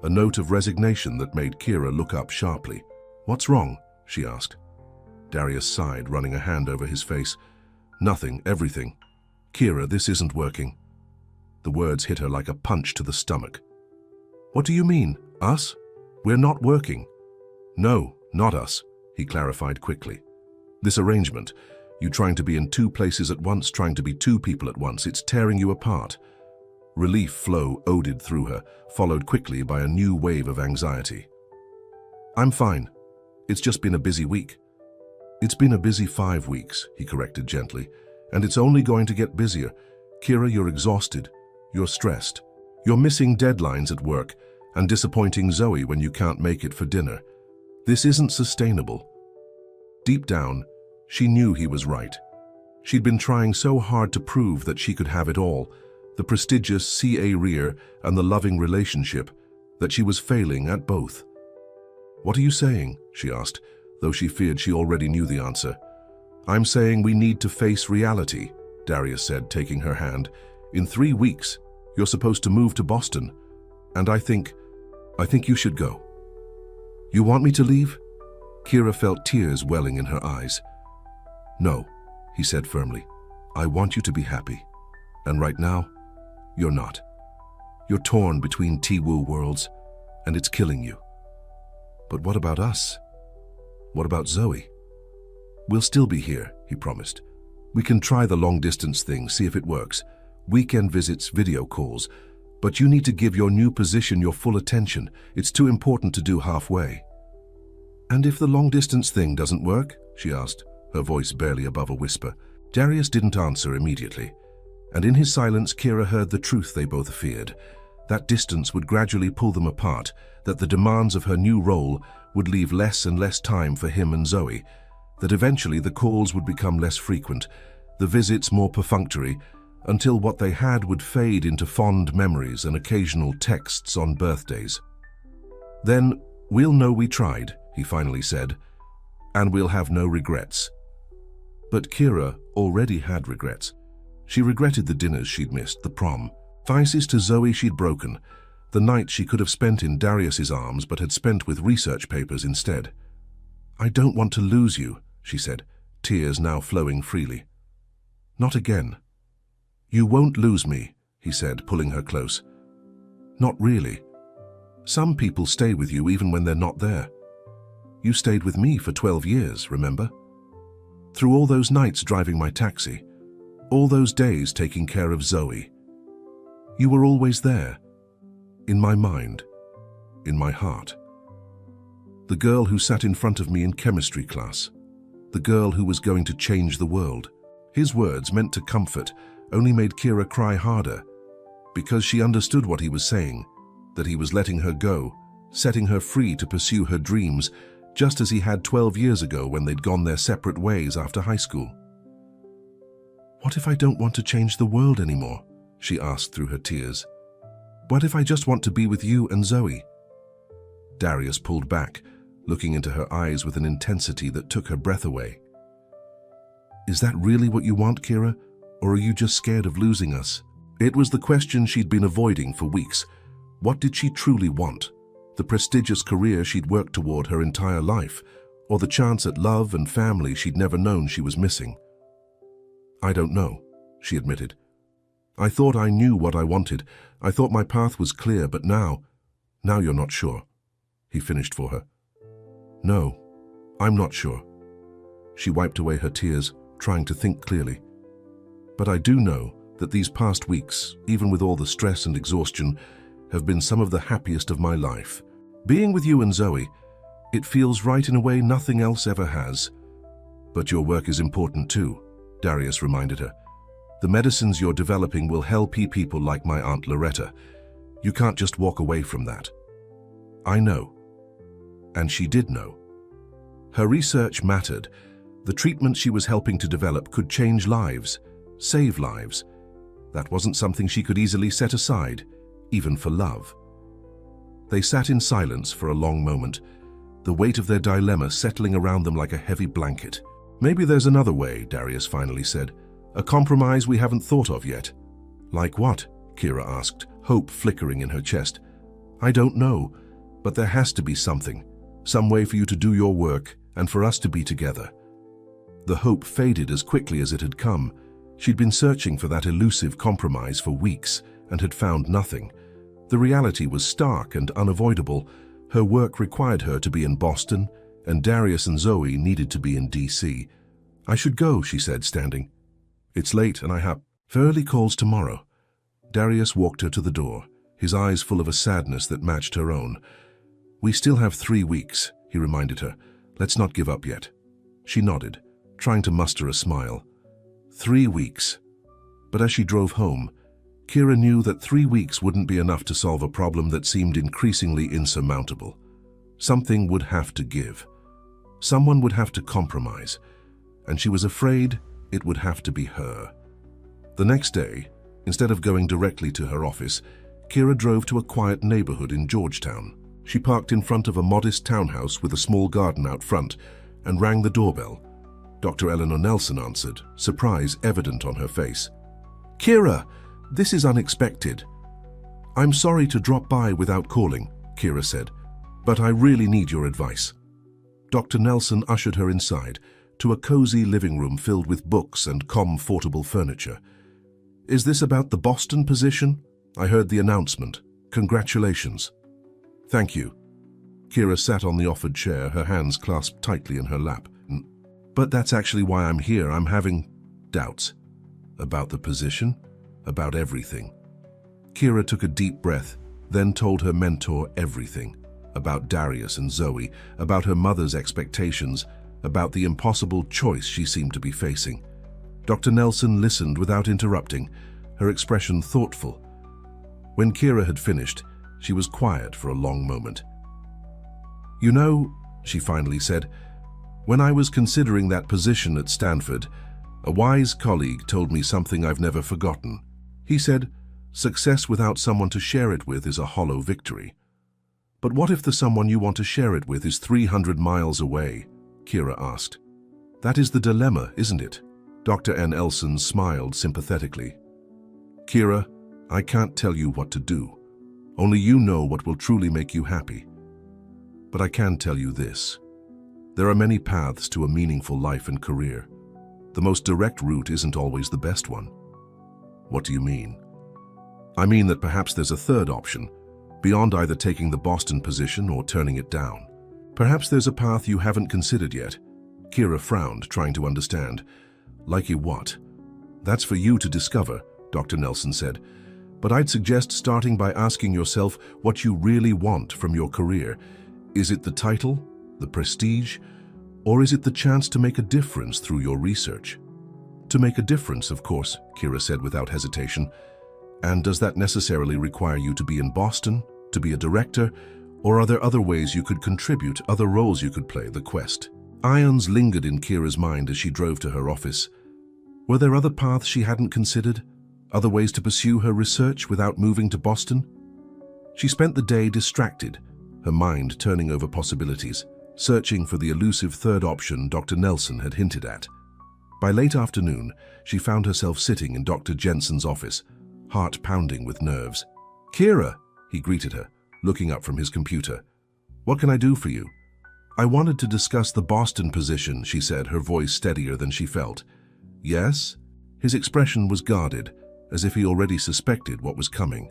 a note of resignation that made Kira look up sharply. "What's wrong?" she asked. Darius sighed, running a hand over his face. "Nothing, everything. Kira, this isn't working." The words hit her like a punch to the stomach. "What do you mean? Us? We're not working." "No, not us," he clarified quickly. "This arrangement, you trying to be in 2 places at once, trying to be 2 people at once, it's tearing you apart." Relief flow oded through her, followed quickly by a new wave of anxiety. "I'm fine. It's just been a busy week." "It's been a busy 5 weeks," he corrected gently, "and it's only going to get busier. Kira, you're exhausted. You're stressed. You're missing deadlines at work and disappointing Zoe when you can't make it for dinner. This isn't sustainable." Deep down, she knew he was right. She'd been trying so hard to prove that she could have it all, the prestigious CA career and the loving relationship, that she was failing at both. "What are you saying?" she asked, though she feared she already knew the answer. "I'm saying we need to face reality," Darius said, taking her hand. "In 3 weeks, you're supposed to move to Boston, and I think you should go." "You want me to leave?" Kira felt tears welling in her eyes. "No," he said firmly. "I want you to be happy. And right now, you're not. You're torn between Tiwu worlds, and it's killing you. But what about us? What about Zoe?" "We'll still be here," he promised. "We can try the long-distance thing, see if it works. Weekend visits, video calls. But you need to give your new position your full attention. It's too important to do halfway." "And if the long-distance thing doesn't work?" she asked, her voice barely above a whisper. Darius didn't answer immediately, and in his silence Kira heard the truth they both feared. That distance would gradually pull them apart, that the demands of her new role would leave less and less time for him and Zoe, that eventually the calls would become less frequent, the visits more perfunctory, until what they had would fade into fond memories and occasional texts on birthdays. "Then we'll know we tried," he finally said, "and we'll have no regrets." But Kira already had regrets. She regretted the dinners she'd missed, the prom, vices to Zoe she'd broken, the night she could have spent in Darius's arms but had spent with research papers instead. "I don't want to lose you," she said, tears now flowing freely. "Not again." "You won't lose me," he said, pulling her close. "Not really. Some people stay with you even when they're not there. You stayed with me for 12 years, remember? Through all those nights driving my taxi, all those days taking care of Zoe. You were always there, in my mind, in my heart. The girl who sat in front of me in chemistry class, the girl who was going to change the world." His words, meant to comfort, only made Kira cry harder, because she understood what he was saying, that he was letting her go, setting her free to pursue her dreams, just as he had 12 years ago when they'd gone their separate ways after high school. "What if I don't want to change the world anymore?" she asked through her tears. "What if I just want to be with you and Zoe?" Darius pulled back, looking into her eyes with an intensity that took her breath away. "Is that really what you want, Kira? Or are you just scared of losing us?" It was the question she'd been avoiding for weeks. What did she truly want? The prestigious career she'd worked toward her entire life, or the chance at love and family she'd never known she was missing? "I don't know," she admitted. "I thought I knew what I wanted. I thought my path was clear, but now you're not sure," he finished for her. "No, I'm not sure." She wiped away her tears, trying to think clearly. "But I do know that these past weeks, even with all the stress and exhaustion, have been some of the happiest of my life. Being with you and Zoe, it feels right in a way nothing else ever has." "But your work is important too," Darius reminded her. "The medicines you're developing will help people like my Aunt Loretta. You can't just walk away from that." "I know." And she did know. Her research mattered. The treatment she was helping to develop could change lives, save lives. That wasn't something she could easily set aside, even for love. They sat in silence for a long moment, the weight of their dilemma settling around them like a heavy blanket. "Maybe there's another way," Darius finally said. "A compromise we haven't thought of yet." "Like what?" Kira asked, hope flickering in her chest. "I don't know, but there has to be something. Some way for you to do your work and for us to be together." The hope faded as quickly as it had come. She'd been searching for that elusive compromise for weeks and had found nothing. The reality was stark and unavoidable. Her work required her to be in Boston, and Darius and Zoe needed to be in DC. "I should go," she said, standing. "It's late and I have early calls tomorrow." Darius walked her to the door, his eyes full of a sadness that matched her own. "We still have 3 weeks," he reminded her. "Let's not give up yet." She nodded, trying to muster a smile. 3 weeks. But as she drove home, Kira knew that 3 weeks wouldn't be enough to solve a problem that seemed increasingly insurmountable. Something would have to give. Someone would have to compromise. And she was afraid it would have to be her. The next day, instead of going directly to her office, Kira drove to a quiet neighborhood in Georgetown. She parked in front of a modest townhouse with a small garden out front and rang the doorbell. Dr. Eleanor Nelson answered, surprise evident on her face. "Kira, this is unexpected." "I'm sorry to drop by without calling," Kira said, "but I really need your advice." Dr. Nelson ushered her inside to a cozy living room filled with books and comfortable furniture. "Is this about the Boston position? I heard the announcement. Congratulations." "Thank you." Kira sat on the offered chair, her hands clasped tightly in her lap. "But that's actually why I'm here. I'm having doubts. About the position? About everything." Kira took a deep breath, then told her mentor everything. About Darius and Zoe, about her mother's expectations, about the impossible choice she seemed to be facing. Dr. Nelson listened without interrupting, her expression thoughtful. When Kira had finished, she was quiet for a long moment. "You know," she finally said, "when I was considering that position at Stanford, a wise colleague told me something I've never forgotten. He said, 'Success without someone to share it with is a hollow victory.' But what if the someone you want to share it with is 300 miles away?" Kira asked. "That is the dilemma, isn't it?" Dr. N. Elson smiled sympathetically. "Kira, I can't tell you what to do. Only you know what will truly make you happy. But I can tell you this. There are many paths to a meaningful life and career. The most direct route isn't always the best one." "What do you mean?" "I mean that perhaps there's a third option, beyond either taking the Boston position or turning it down. Perhaps there's a path you haven't considered yet." Kira frowned, trying to understand. "Likey what?" "That's for you to discover," Dr. Nelson said. "But I'd suggest starting by asking yourself what you really want from your career. Is it the title, the prestige, or is it the chance to make a difference through your research?" "To make a difference, of course," Kira said without hesitation. "And does that necessarily require you to be in Boston, to be a director, or are there other ways you could contribute, other roles you could play, the quest?" Ions lingered in Kira's mind as she drove to her office. Were there other paths she hadn't considered? Other ways to pursue her research without moving to Boston? She spent the day distracted, her mind turning over possibilities, searching for the elusive third option Dr. Nelson had hinted at. By late afternoon, she found herself sitting in Dr. Jensen's office, heart pounding with nerves. "Kira," he greeted her, looking up from his computer. "What can I do for you?" "I wanted to discuss the Boston position," she said, her voice steadier than she felt. "Yes?" His expression was guarded, as if he already suspected what was coming.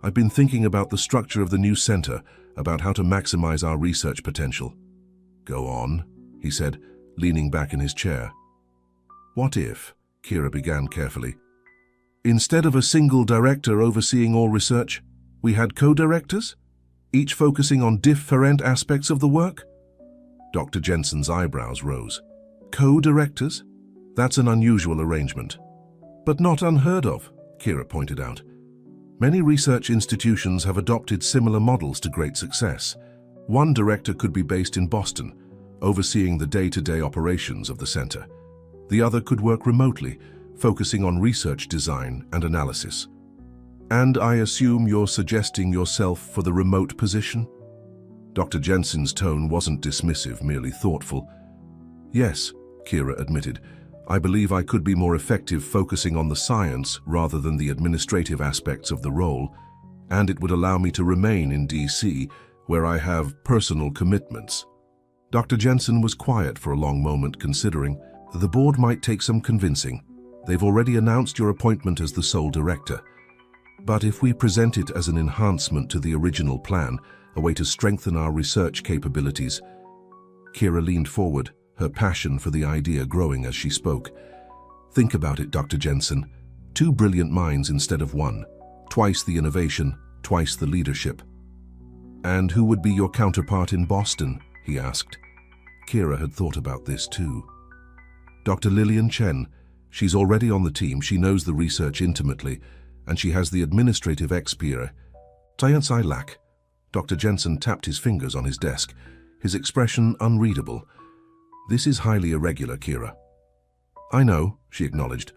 "I've been thinking about the structure of the new center, about how to maximize our research potential." "Go on," he said, leaning back in his chair. "What if," Kira began carefully, "instead of a single director overseeing all research, we had co-directors, each focusing on different aspects of the work?" Dr. Jensen's eyebrows rose. "Co-directors? That's an unusual arrangement." "But not unheard of," Kira pointed out. "Many research institutions have adopted similar models to great success. One director could be based in Boston, overseeing the day-to-day operations of the center. The other could work remotely, focusing on research design and analysis." "And I assume you're suggesting yourself for the remote position?" Dr. Jensen's tone wasn't dismissive, merely thoughtful. "Yes," Kira admitted. "I believe I could be more effective focusing on the science rather than the administrative aspects of the role, and it would allow me to remain in DC, where I have personal commitments." Dr. Jensen was quiet for a long moment, considering. "The board might take some convincing. They've already announced your appointment as the sole director. But if we present it as an enhancement to the original plan, a way to strengthen our research capabilities..." Kira leaned forward, her passion for the idea growing as she spoke. "Think about it, Dr. Jensen. 2 brilliant minds instead of one. Twice the innovation, twice the leadership." "And who would be your counterpart in Boston?" he asked. Kira had thought about this too. "Dr. Lillian Chen. She's already on the team, she knows the research intimately, and she has the administrative experience. Science I lack." Dr. Jensen tapped his fingers on his desk, his expression unreadable. "This is highly irregular, Kira. I know, she acknowledged,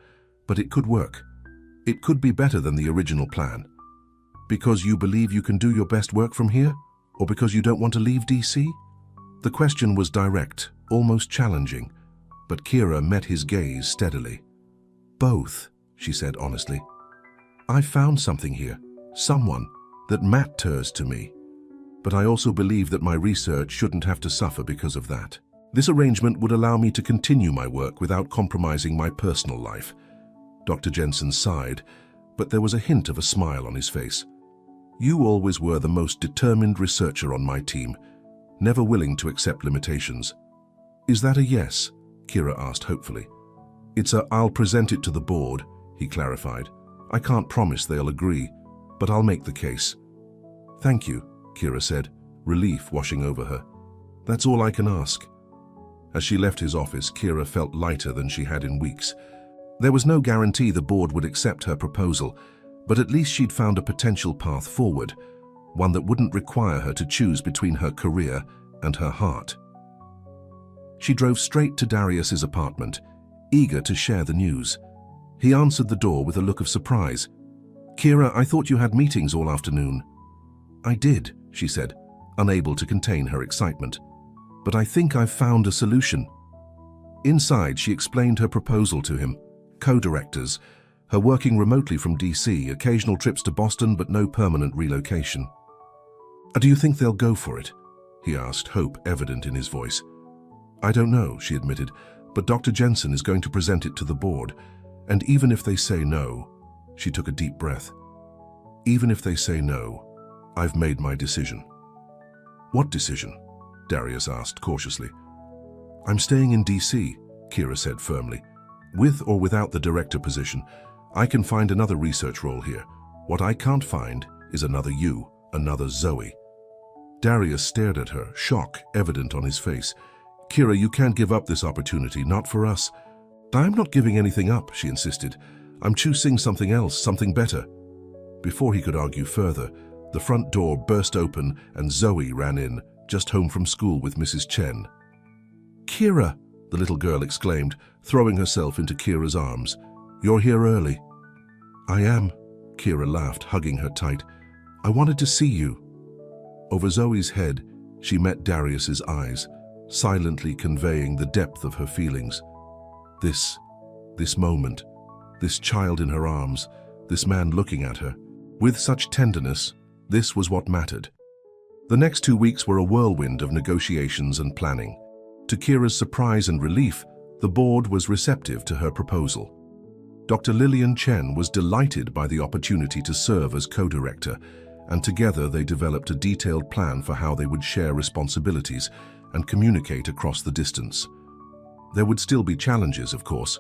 but it could work. It could be better than the original plan. Because you believe you can do your best work from here? Or because you don't want to leave DC? The question was direct, almost challenging, but Kira met his gaze steadily. Both, she said honestly. I found something here, someone that matters to me. But I also believe that my research shouldn't have to suffer because of that. This arrangement would allow me to continue my work without compromising my personal life. Dr. Jensen sighed, but there was a hint of a smile on his face. You always were the most determined researcher on my team, never willing to accept limitations. Is that a yes? Kira asked hopefully. It's a I'll present it to the board, he clarified. I can't promise they'll agree, but I'll make the case. Thank you, Kira said, relief washing over her. That's all I can ask. As she left his office, Kira felt lighter than she had in weeks. There was no guarantee the board would accept her proposal, but at least she'd found a potential path forward, one that wouldn't require her to choose between her career and her heart. She drove straight to Darius's apartment, eager to share the news. He answered the door with a look of surprise. Kira, I thought you had meetings all afternoon. I did, she said, unable to contain her excitement. But I think I've found a solution. Inside, she explained her proposal to him. Co-directors, her working remotely from DC, occasional trips to Boston, but no permanent relocation. Do you think they'll go for it? He asked, hope evident in his voice. I don't know, she admitted, but Dr. Jensen is going to present it to the board. And even if they say no, she took a deep breath. Even if they say no, I've made my decision. What decision? Darius asked cautiously. I'm staying in DC, Kira said firmly. With or without the director position, I can find another research role here. What I can't find is another you, another Zoe. Darius stared at her, shock evident on his face. Kira, you can't give up this opportunity, not for us. I'm not giving anything up, she insisted. I'm choosing something else, something better. Before he could argue further, the front door burst open and Zoe ran in, just home from school with Mrs. Chen. Kira, the little girl exclaimed, throwing herself into Kira's arms. You're here early. I am, Kira laughed, hugging her tight. I wanted to see you. Over Zoe's head, she met Darius's eyes, silently conveying the depth of her feelings. This moment, this child in her arms, this man looking at her, with such tenderness, this was what mattered. The next 2 weeks were a whirlwind of negotiations and planning. To Kira's surprise and relief, the board was receptive to her proposal. Dr. Lillian Chen was delighted by the opportunity to serve as co-director, and together they developed a detailed plan for how they would share responsibilities and communicate across the distance. There would still be challenges, of course.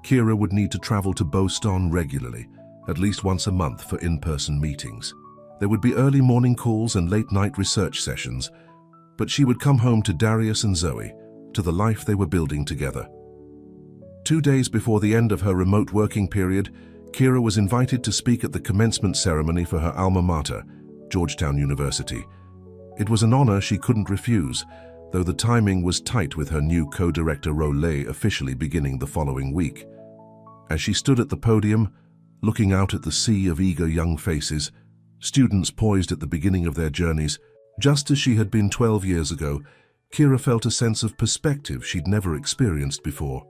Kira would need to travel to Boston regularly, at least once a month for in-person meetings. There would be early morning calls and late-night research sessions, but she would come home to Darius and Zoe, to the life they were building together. 2 days before the end of her remote working period, Kira was invited to speak at the commencement ceremony for her alma mater, Georgetown University. It was an honor she couldn't refuse, though the timing was tight with her new co-director role officially beginning the following week. As she stood at the podium, looking out at the sea of eager young faces, students poised at the beginning of their journeys, just as she had been 12 years ago, Kira felt a sense of perspective she'd never experienced before.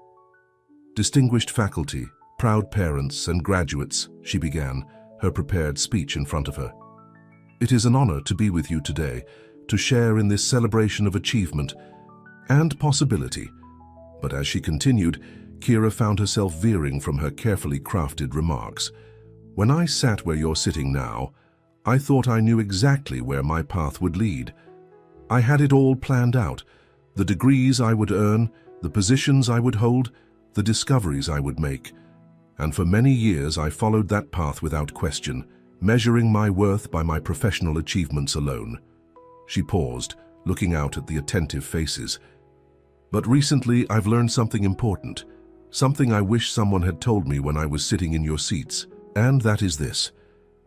Distinguished faculty, proud parents and graduates, she began, her prepared speech in front of her. It is an honor to be with you today, to share in this celebration of achievement and possibility. But as she continued, Kira found herself veering from her carefully crafted remarks. When I sat where you're sitting now, I thought I knew exactly where my path would lead. I had it all planned out, the degrees I would earn, the positions I would hold, the discoveries I would make. And for many years I followed that path without question, measuring my worth by my professional achievements alone. She paused, looking out at the attentive faces. But recently I've learned something important, something I wish someone had told me when I was sitting in your seats, and that is this.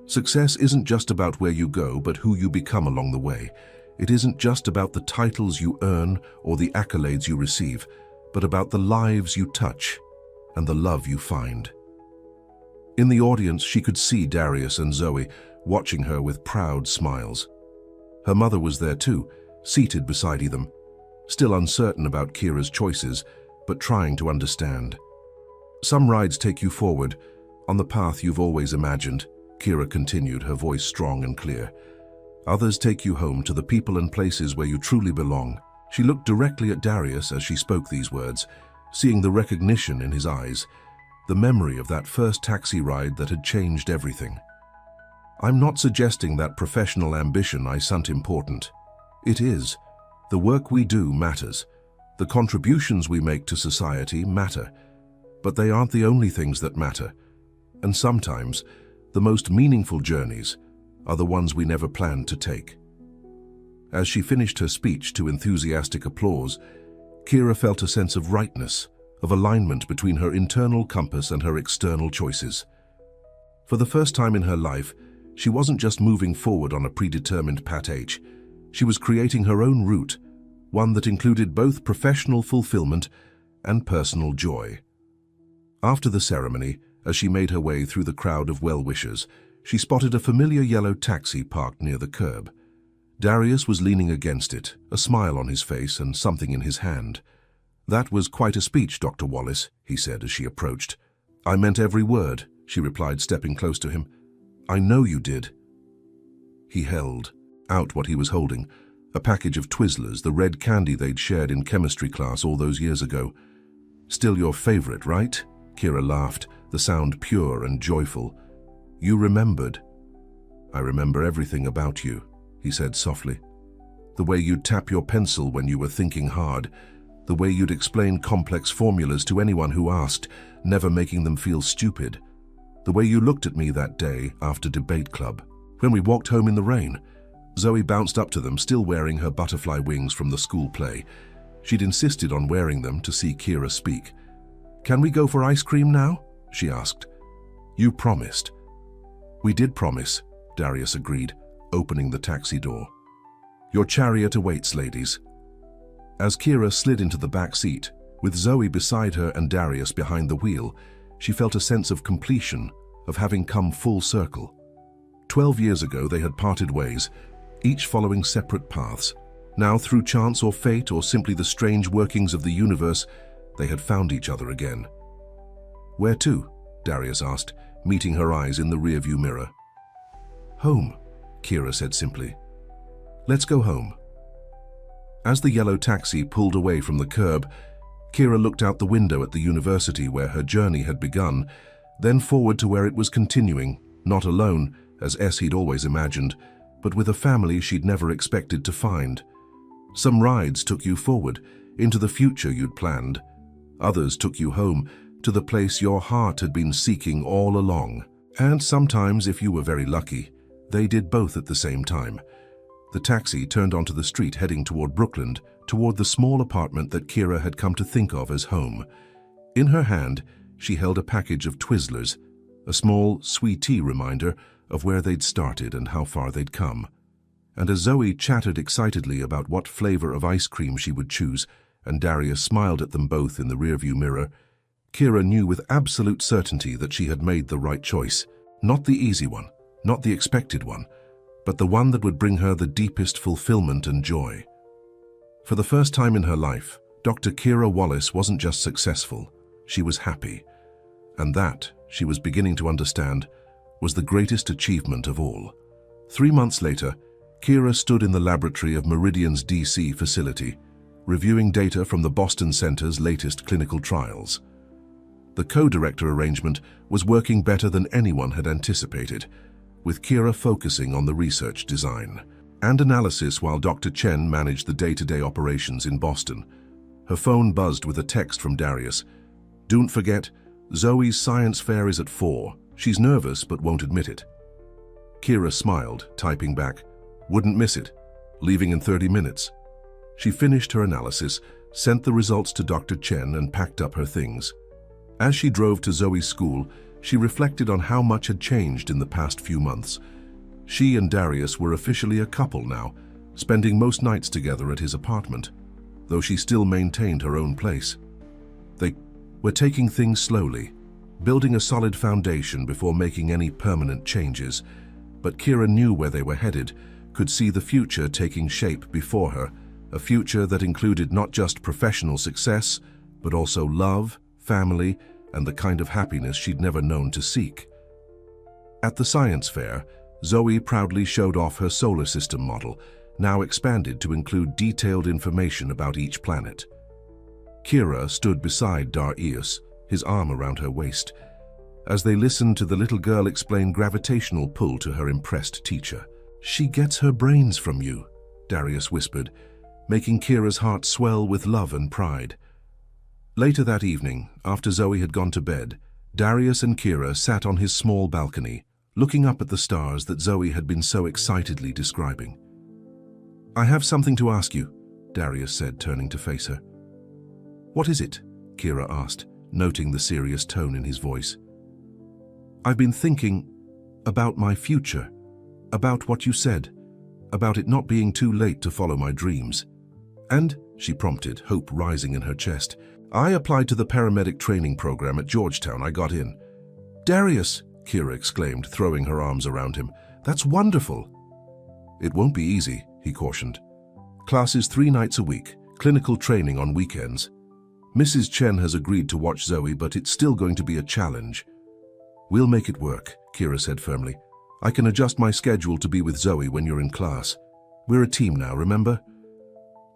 Success isn't just about where you go, but who you become along the way. It isn't just about the titles you earn or the accolades you receive, but about the lives you touch. and the love you find." In the audience, she could see Darius and Zoe watching her with proud smiles. Her mother was there too, seated beside them, still uncertain about Kira's choices, but trying to understand. "Some rides take you forward, on the path you've always imagined," Kira continued, her voice strong and clear. "Others take you home to the people and places where you truly belong." She looked directly at Darius as she spoke these words, seeing the recognition in his eyes, the memory of that first taxi ride that had changed everything. "I'm not suggesting that professional ambition isn't important. It is. The work we do matters. The contributions we make to society matter. But they aren't the only things that matter. And sometimes, the most meaningful journeys are the ones we never planned to take." As she finished her speech to enthusiastic applause, Kira felt a sense of rightness, of alignment between her internal compass and her external choices. For the first time in her life, she wasn't just moving forward on a predetermined path. She was creating her own route, one that included both professional fulfillment and personal joy. After the ceremony, as she made her way through the crowd of well-wishers, she spotted a familiar yellow taxi parked near the curb. Darius was leaning against it, a smile on his face and something in his hand. "That was quite a speech, Dr. Wallace," he said as she approached. "I meant every word," she replied, stepping close to him. "I know you did." He held out what he was holding, a package of Twizzlers, the red candy they'd shared in chemistry class all those years ago. "Still your favorite, right?" Kira laughed, the sound pure and joyful. "You remembered." "I remember everything about you," he said softly. "The way you'd tap your pencil when you were thinking hard, the way you'd explain complex formulas to anyone who asked, never making them feel stupid. The way you looked at me that day after debate club, when we walked home in the rain." Zoe bounced up to them, still wearing her butterfly wings from the school play. She'd insisted on wearing them to see Kira speak. "Can we go for ice cream now?" she asked. "You promised." "We did promise," Darius agreed, opening the taxi door. "Your chariot awaits, ladies." As Kira slid into the back seat, with Zoe beside her and Darius behind the wheel, she felt a sense of completion, of having come full circle. 12 years ago they had parted ways, each following separate paths. Now, through chance or fate or simply the strange workings of the universe, they had found each other again. "Where to?" Darius asked, meeting her eyes in the rearview mirror. "Home," Kira said simply. "Let's go home." As the yellow taxi pulled away from the curb, Kira looked out the window at the university where her journey had begun, then forward to where it was continuing, not alone, as he'd always imagined, but with a family she'd never expected to find. Some rides took you forward, into the future you'd planned. Others took you home, to the place your heart had been seeking all along. And sometimes, if you were very lucky, they did both at the same time. The taxi turned onto the street heading toward Brookland, toward the small apartment that Kira had come to think of as home. In her hand, she held a package of Twizzlers, a small, sweetie reminder of where they'd started and how far they'd come. And as Zoe chattered excitedly about what flavor of ice cream she would choose, and Darius smiled at them both in the rearview mirror, Kira knew with absolute certainty that she had made the right choice. Not the easy one, not the expected one, but the one that would bring her the deepest fulfillment and joy. For the first time in her life, Dr. Kira Wallace wasn't just successful, she was happy. And that, she was beginning to understand, was the greatest achievement of all. 3 months later, Kira stood in the laboratory of Meridian's DC facility, reviewing data from the Boston Center's latest clinical trials. The co-director arrangement was working better than anyone had anticipated, with Kira focusing on the research design and analysis while Dr. Chen managed the day-to-day operations in Boston. Her phone buzzed with a text from Darius. "Don't forget, Zoe's science fair is at 4. She's nervous but won't admit it." Kira smiled, typing back, "Wouldn't miss it. Leaving in 30 minutes." She finished her analysis, sent the results to Dr. Chen and packed up her things. As she drove to Zoe's school, she reflected on how much had changed in the past few months. She and Darius were officially a couple now, spending most nights together at his apartment, though she still maintained her own place. They We're taking things slowly, building a solid foundation before making any permanent changes. But Kira knew where they were headed, could see the future taking shape before her, a future that included not just professional success, but also love, family, and the kind of happiness she'd never known to seek. At the science fair, Zoe proudly showed off her solar system model, now expanded to include detailed information about each planet. Kira stood beside Darius, his arm around her waist, as they listened to the little girl explain gravitational pull to her impressed teacher. "She gets her brains from you," Darius whispered, making Kira's heart swell with love and pride. Later that evening, after Zoe had gone to bed, Darius and Kira sat on his small balcony, looking up at the stars that Zoe had been so excitedly describing. "I have something to ask you," Darius said, turning to face her. "What is it?" Kira asked, noting the serious tone in his voice. "I've been thinking about my future, about what you said, about it not being too late to follow my dreams. And," she prompted, hope rising in her chest, "I applied to the paramedic training program at Georgetown. I got in." "Darius," Kira exclaimed, throwing her arms around him, "that's wonderful." "It won't be easy," he cautioned. "Classes 3 nights a week, clinical training on weekends. Mrs. Chen has agreed to watch Zoe, but it's still going to be a challenge." "We'll make it work," Kira said firmly. "I can adjust my schedule to be with Zoe when you're in class. We're a team now, remember?"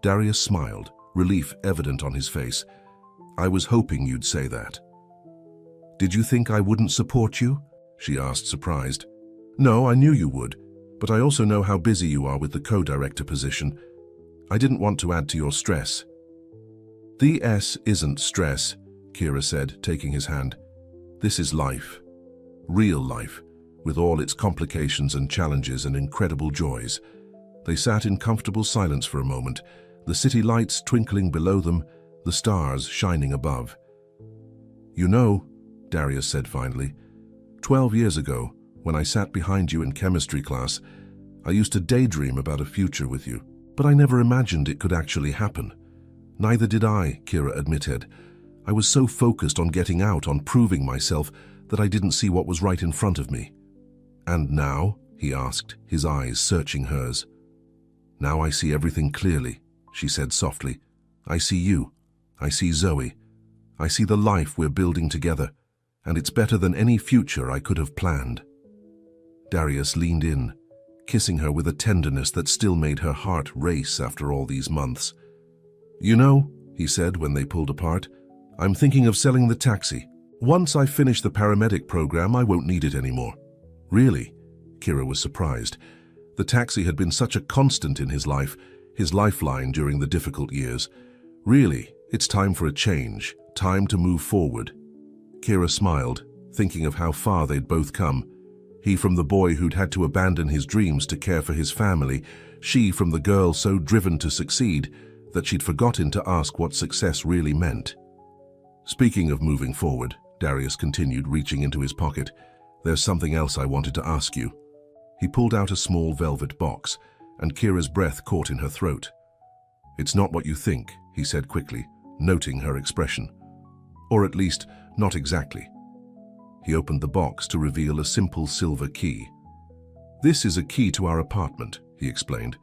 Darius smiled, relief evident on his face. "I was hoping you'd say that." "Did you think I wouldn't support you?" she asked, surprised. "No, I knew you would, but I also know how busy you are with the co-director position. I didn't want to add to your stress." "The S isn't stress," Kira said, taking his hand. "This is life. Real life, with all its complications and challenges and incredible joys." They sat in comfortable silence for a moment, the city lights twinkling below them, the stars shining above. "You know," Darius said finally, 12 years ago, when I sat behind you in chemistry class, I used to daydream about a future with you, but I never imagined it could actually happen." "Neither did I," Kira admitted. "I was so focused on getting out, on proving myself, that I didn't see what was right in front of me." "And now?" he asked, his eyes searching hers. "Now I see everything clearly," she said softly. "I see you. I see Zoe. I see the life we're building together, and it's better than any future I could have planned." Darius leaned in, kissing her with a tenderness that still made her heart race after all these months. "You know," he said when they pulled apart, "I'm thinking of selling the taxi. Once I finish the paramedic program, I won't need it anymore." "Really?" Kira was surprised. The taxi had been such a constant in his life, his lifeline during the difficult years. "Really, it's time for a change, time to move forward." Kira smiled, thinking of how far they'd both come. He from the boy who'd had to abandon his dreams to care for his family, she from the girl so driven to succeed that she'd forgotten to ask what success really meant. "Speaking of moving forward," Darius continued, reaching into his pocket, "there's something else I wanted to ask you." He pulled out a small velvet box, and Kira's breath caught in her throat. "It's not what you think," he said quickly, noting her expression. "Or at least, not exactly." He opened the box to reveal a simple silver key. "This is a key to our apartment," he explained.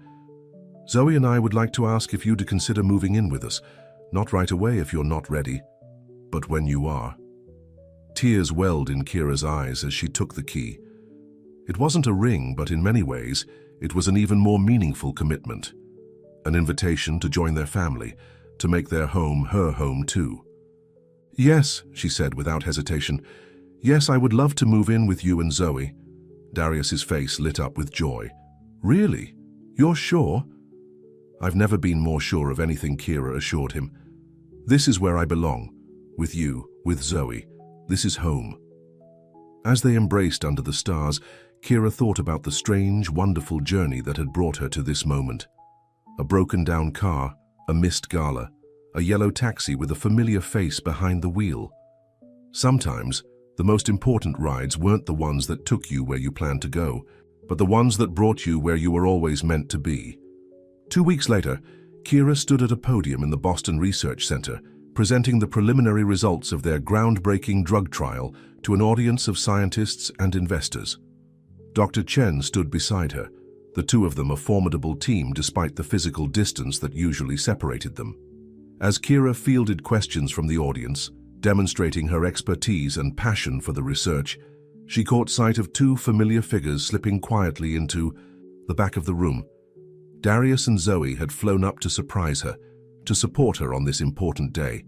"Zoe and I would like to ask if you'd consider moving in with us. Not right away if you're not ready, but when you are." Tears welled in Kira's eyes as she took the key. It wasn't a ring, but in many ways, it was an even more meaningful commitment. An invitation to join their family, to make their home her home too. "Yes," she said without hesitation. "Yes, I would love to move in with you and Zoe." Darius's face lit up with joy. "Really? You're sure?" "I've never been more sure of anything," Kira assured him. "This is where I belong. With you, with Zoe. This is home." As they embraced under the stars, Kira thought about the strange, wonderful journey that had brought her to this moment. A broken-down car, a missed gala, a yellow taxi with a familiar face behind the wheel. Sometimes, the most important rides weren't the ones that took you where you planned to go, but the ones that brought you where you were always meant to be. 2 weeks later, Kira stood at a podium in the Boston Research Center, presenting the preliminary results of their groundbreaking drug trial to an audience of scientists and investors. Dr. Chen stood beside her, the two of them a formidable team despite the physical distance that usually separated them. As Kira fielded questions from the audience, demonstrating her expertise and passion for the research, she caught sight of two familiar figures slipping quietly into the back of the room. Darius and Zoe had flown up to surprise her, to support her on this important day.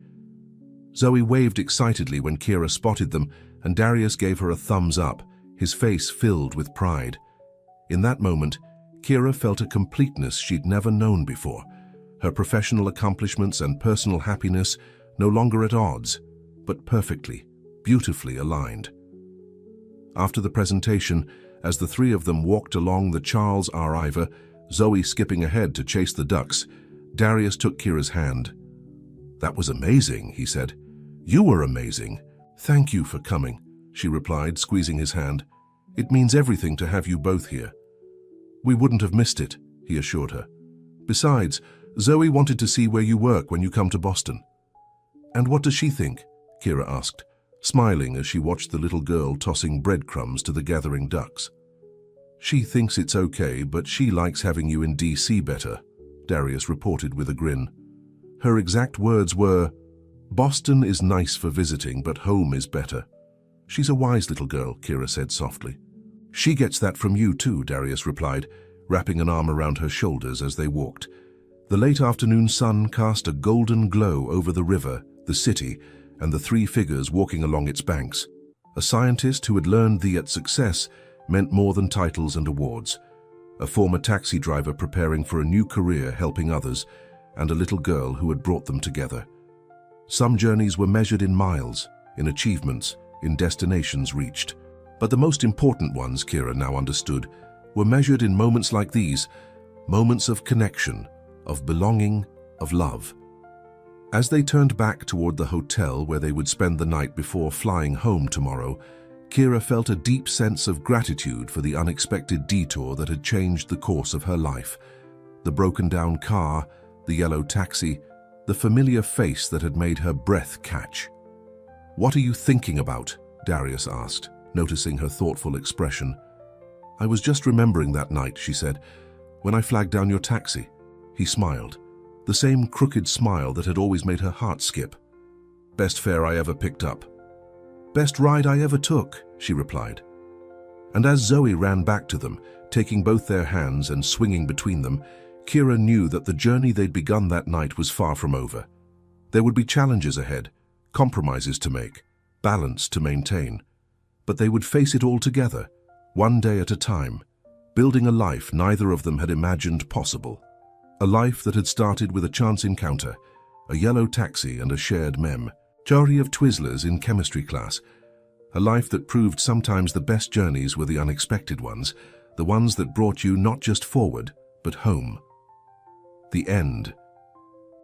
Zoe waved excitedly when Kira spotted them, and Darius gave her a thumbs up, his face filled with pride. In that moment, Kira felt a completeness she'd never known before, her professional accomplishments and personal happiness no longer at odds, but perfectly, beautifully aligned. After the presentation, as the three of them walked along the Charles R. Ivor, Zoe skipping ahead to chase the ducks, Darius took Kira's hand. "That was amazing," he said. "You were amazing. Thank you for coming," she replied, squeezing his hand. "It means everything to have you both here." "We wouldn't have missed it," he assured her. "Besides, Zoe wanted to see where you work when you come to Boston." "And what does she think?" Kira asked, smiling as she watched the little girl tossing breadcrumbs to the gathering ducks. "She thinks it's okay, but she likes having you in DC better," Darius reported with a grin. Her exact words were, "Boston is nice for visiting, but home is better." "She's a wise little girl," Kira said softly. "She gets that from you too," Darius replied, wrapping an arm around her shoulders as they walked. The late afternoon sun cast a golden glow over the river, the city, and the three figures walking along its banks. A scientist who had learned that success meant more than titles and awards, a former taxi driver preparing for a new career helping others, and a little girl who had brought them together. Some journeys were measured in miles, in achievements, in destinations reached. But the most important ones, Kira now understood, were measured in moments like these, moments of connection, of belonging, of love. As they turned back toward the hotel where they would spend the night before flying home tomorrow, Kira felt a deep sense of gratitude for the unexpected detour that had changed the course of her life. The broken-down car, the yellow taxi, the familiar face that had made her breath catch. "What are you thinking about?" Darius asked, noticing her thoughtful expression. "I was just remembering that night," she said, "when I flagged down your taxi." He smiled, the same crooked smile that had always made her heart skip. "Best fare I ever picked up." "Best ride I ever took," she replied. And as Zoe ran back to them, taking both their hands and swinging between them, Kira knew that the journey they'd begun that night was far from over. There would be challenges ahead, compromises to make, balance to maintain. But they would face it all together, one day at a time, building a life neither of them had imagined possible. A life that had started with a chance encounter, a yellow taxi and a shared memory of Twizzlers in chemistry class. A life that proved sometimes the best journeys were the unexpected ones, the ones that brought you not just forward, but home. The end.